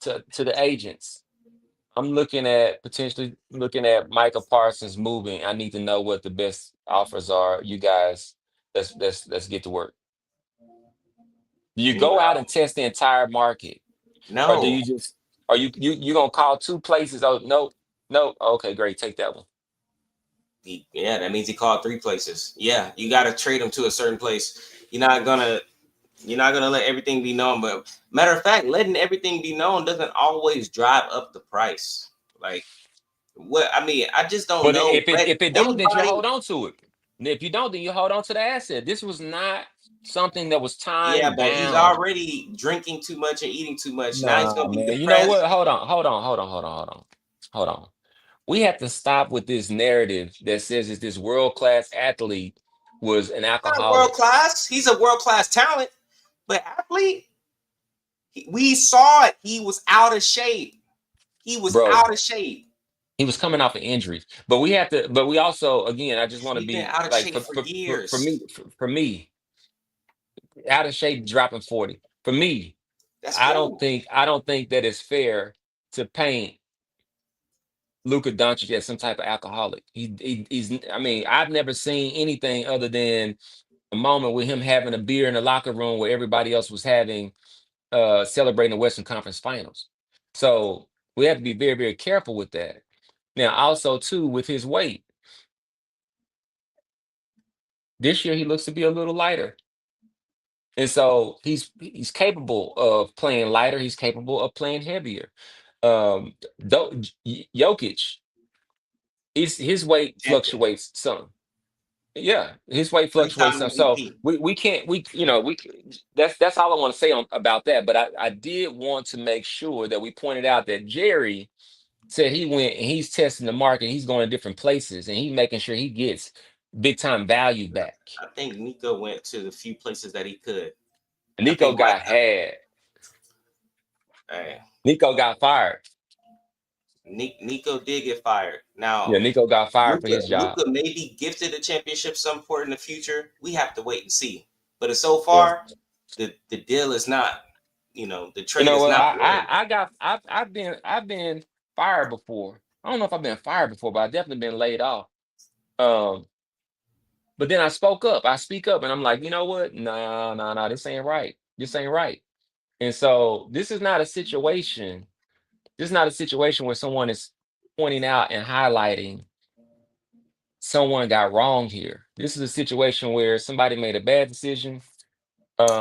to the agents, I'm potentially looking at Micah Parsons moving. I need to know what the best offers are. You guys, let's get to work. Do you go out no, and test the entire market, or do no. you just, are you gonna call two places? Oh, no, no. Okay, great, take that one. Yeah, that means he called three places. Yeah, you got to trade him to a certain place. You're not gonna you're not gonna let everything be known. But matter of fact, letting everything be known doesn't always drive up the price. Like what I mean, I just don't But know. Let if it don't, then you anybody. hold on to it. And if you don't, then you hold on to the asset. This was not something that was Yeah, time but he's bound. already drinking too much and eating too much. Now he's Nah, gonna be man. You know what? depressed. Hold on. We have to stop with this narrative that says that this world class athlete was an Not world alcoholic, class. He's a world class talent, but athlete. We saw it. He was out of shape. He was bro. out of shape. He was coming off of injuries, but we have to. But we also, again, I just want to He's been be out of like, shape for for me, years. for me, out of shape, dropping 40. For me, That's I don't cool. think I don't think that it's fair to paint Luka Doncic as some type of alcoholic. He's. I mean, I've never seen anything other than a moment with him having a beer in the locker room where everybody else was having celebrating the Western Conference Finals. So we have to be very, very careful with that. Now, also too, with his weight, this year he looks to be a little lighter. And so he's capable of playing lighter. He's capable of playing heavier. Jokic, his weight Champion, fluctuates some. Yeah, his weight fluctuates three-time some. So MVP. we can't we you know we that's all I want to say about that. But I did want to make sure that we pointed out that Jerry said he went and he's testing the market. He's going to different places and he's making sure he gets big time value back. I think Nico went to the few places that he could. I Nico think Mike. got had. Hey, Nico got fired. Nico did get fired. Yeah, Now, Nico got fired for Luca his job. Luca may be gifted a championship some point in the future. We have to wait and see. But so Yeah. far, the deal is not. The You trade know is what? not I working. I, I got I've been fired before. I don't know if I've been fired before, but I've definitely been laid off. Um, but then I spoke up. I speak up, and I'm like, you know what? No, no, no, this ain't right. This ain't right. And so this is not a situation. This is not a situation where someone is pointing out and highlighting someone got wrong here. This is a situation where somebody made a bad decision,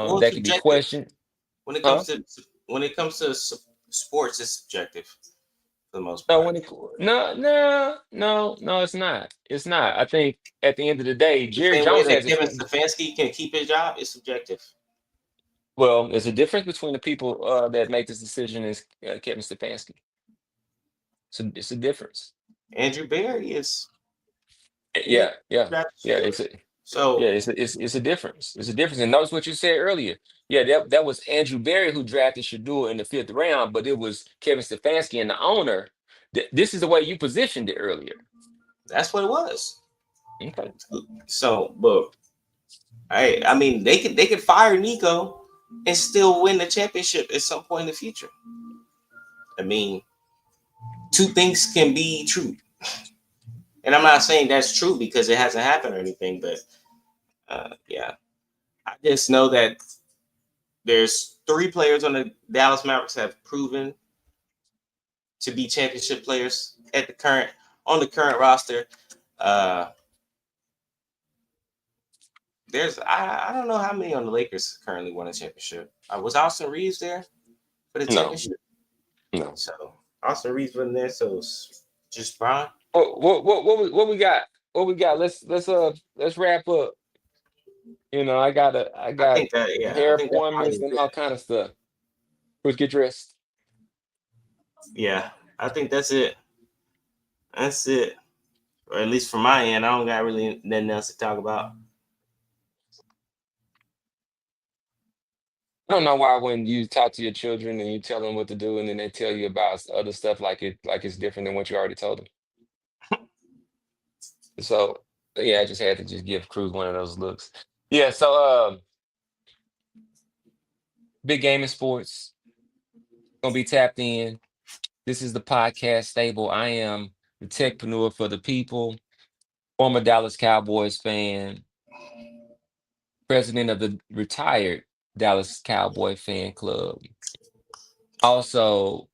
Well, it's that could be subjective. questioned. When it Huh? comes to sports, it's subjective for the most No, part. no, it's not. It's not. I think at the end of the day, The Jerry same way Jones that has Kevin explained. Stefanski can keep his job is subjective. Well, there's a difference between the people that make this decision and Kevin Stefanski. So it's a difference. Andrew Barry is Yeah, yeah, Draft yeah. Shador. Yeah, So it's a difference. It's a difference. And notice what you said earlier. Yeah, that was Andrew Berry who drafted Shador in the fifth round, but it was Kevin Stefanski and the owner. This is the way you positioned it earlier. that's what it was. Okay. So, but I mean, they could fire Nico and still win the championship at some point in the future. I mean, two things can be true, and I'm not saying that's true because it hasn't happened or anything, but Yeah, I just know that there's three players on the Dallas Mavericks that have proven to be championship players at the current on the current roster. Uh, I don't know how many on the Lakers currently won a championship. Was Austin Reeves there for the No, championship? no. So Austin Reeves wasn't there, so it's just Bron. What we got? What we got? Let's wrap up. I I got think that yeah, I hair think that probably appointments is and it. all kind of stuff. Let's get dressed. Yeah, I think that's it. That's it. Or at least from my end, I don't got really nothing else to talk about. I don't know why when you talk to your children and you tell them what to do, and then they tell you about other stuff like it's different than what you already told them. So yeah, I just had to just give Cruz one of those looks. Yeah. So big game in sports gonna be tapped in. This is the podcast stable. I am the techpreneur for the people, former Dallas Cowboys fan, president of the retired Dallas Cowboy fan club, also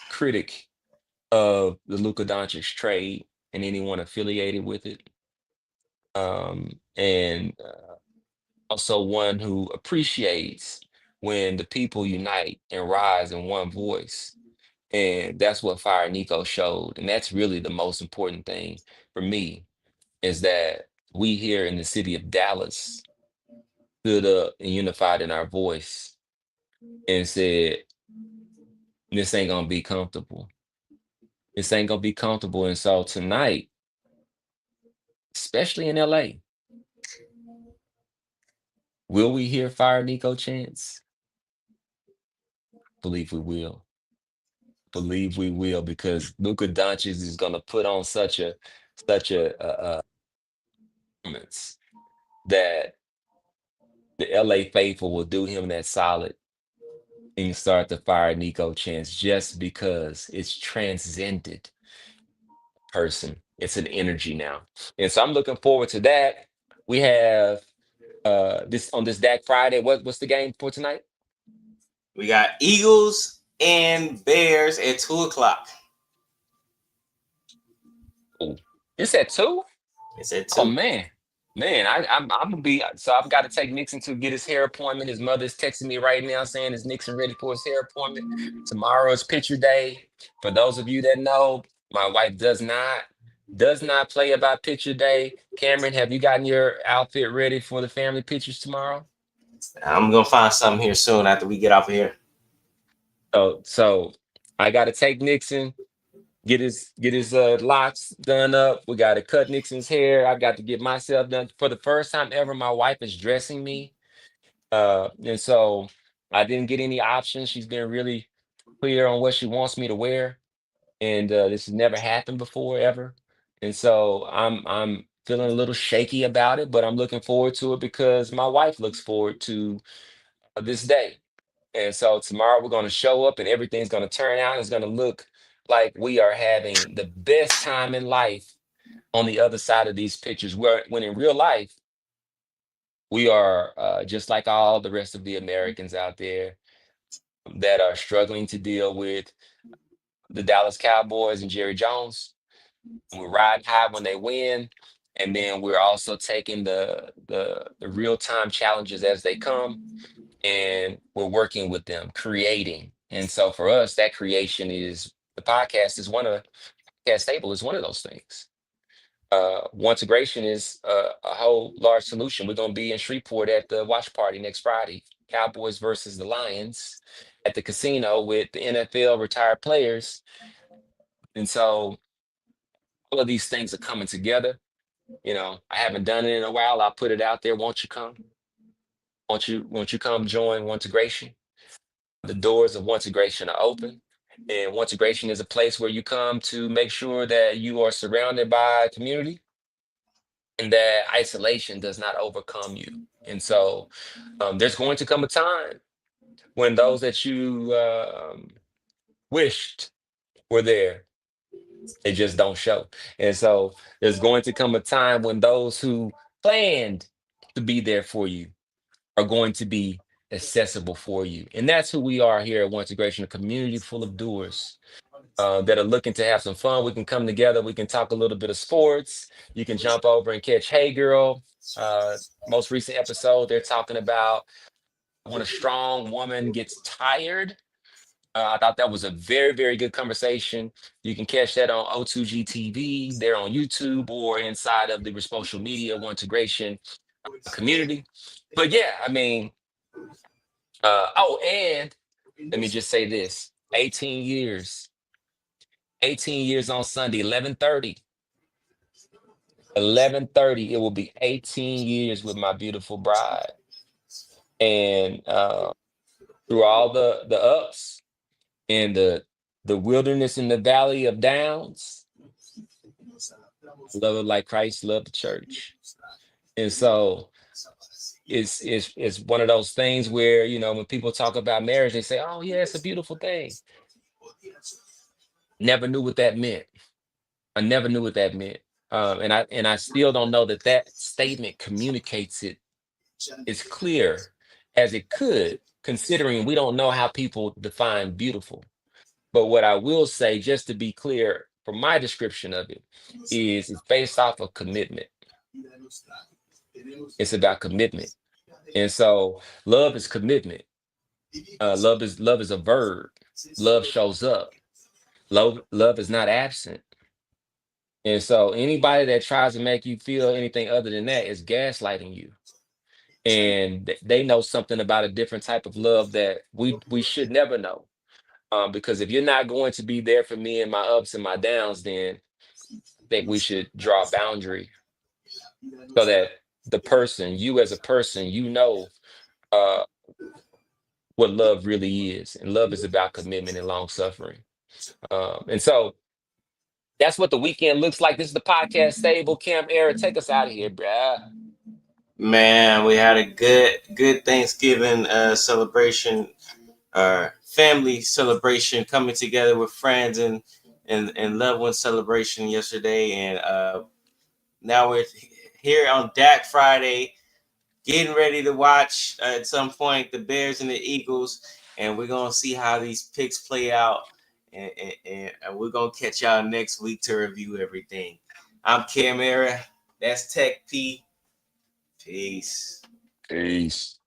critic of the Luka Doncic trade and anyone affiliated with it, and also one who appreciates when the people unite and rise in one voice. And that's what Fire Nico showed. And that's really the most important thing for me is that we here in the city of Dallas stood up and unified in our voice and said, this ain't gonna be comfortable. This ain't gonna be comfortable. And so tonight, especially in LA, will we hear Fire Nico chants? Believe we will. Believe we will, because Luka Doncic is gonna put on such a performance that the LA faithful will do him that solid and start the Fire Nico chants just because it's transcended person. It's an energy now. And so I'm looking forward to that. We have this on this Dak Friday. What's the game for tonight? We got Eagles and Bears at 2 o'clock. Oh, it's at 2? It's at Oh two. man, I'm gonna be so I've got to take Nixon to get his hair appointment. His mother's texting me right now saying is Nixon ready for his hair appointment? Tomorrow is picture day. For those of you that know, my wife does not play about picture day. Cameron, have you gotten your outfit ready for the family pictures tomorrow? I'm gonna find something here soon after we get off of here. So I got to take Nixon, get his locks done up. We got to cut Nixon's hair. I got to get myself done for the first time ever. My wife is dressing me. And so I didn't get any options. She's been really clear on what she wants me to wear, and this has never happened before ever. And so I'm feeling a little shaky about it, but I'm looking forward to it because my wife looks forward to this day. And so tomorrow we're going to show up, and everything's going to turn out. It's going to look like we are having the best time in life on the other side of these pictures. Where when in real life we are just like all the rest of the Americans out there that are struggling to deal with the Dallas Cowboys and Jerry Jones. We're riding high when they win, and then we're also taking the real time challenges as they come, and we're working with them, creating. And so for us, that creation is the podcast is one of podcast table is one of those things. Integration is a whole large solution. We're going to be in Shreveport at the watch party next Friday. Cowboys versus the Lions at the casino with the NFL retired players. And so all of these things are coming together. I haven't done it in a while. I'll put it out there. Won't you come? Won't you come join integration? The doors of integration are open. And integration is a place where you come to make sure that you are surrounded by community and that isolation does not overcome you. And so there's going to come a time when those that you wished were there, they just don't show. And so there's going to come a time when those who planned to be there for you are going to be accessible for you. And that's who we are here at One Integration, a community full of doers that are looking to have some fun. We can come together. We can talk a little bit of sports. You can jump over and catch Hey Girl. Uh, Most recent episode, they're talking about when a strong woman gets tired. I thought that was a very, very good conversation. You can catch that on O2G TV. They're on YouTube or inside of the social media One Integration community. But yeah, I mean, oh, and let me just say this: 18 years, 18 years on Sunday, 11:30, 11:30. It will be 18 years with my beautiful bride, and through all the ups and the wilderness in the valley of downs, love her like Christ loved the church. And so it's one of those things where, when people talk about marriage, they say, "Oh yeah, it's a beautiful thing." Never knew what that meant. I never knew what that meant. And I still don't know that that statement communicates it as clear as it could, considering we don't know how people define beautiful. But what I will say, just to be clear, from my description of it, is it's based off of commitment. It's about commitment. And so love is commitment. Love is a verb. Love shows up. Love is not absent. And so anybody that tries to make you feel anything other than that is gaslighting you. And they know something about a different type of love that we should never know. Because if you're not going to be there for me in my ups and my downs, then I think we should draw a boundary so that the person, you as a person, uh, what love really is. And love is about commitment and long suffering. And so that's what the weekend looks like. This is the podcast stable. Cam Era, take us out of here, bruh. Man, we had a good Thanksgiving celebration, family celebration, coming together with friends and loved ones celebration yesterday, and now we're here on Dak Friday, getting ready to watch at some point the Bears and the Eagles, and we're gonna see how these picks play out, and we're gonna catch y'all next week to review everything. I'm Cam Era. That's Tech P. Peace. Peace.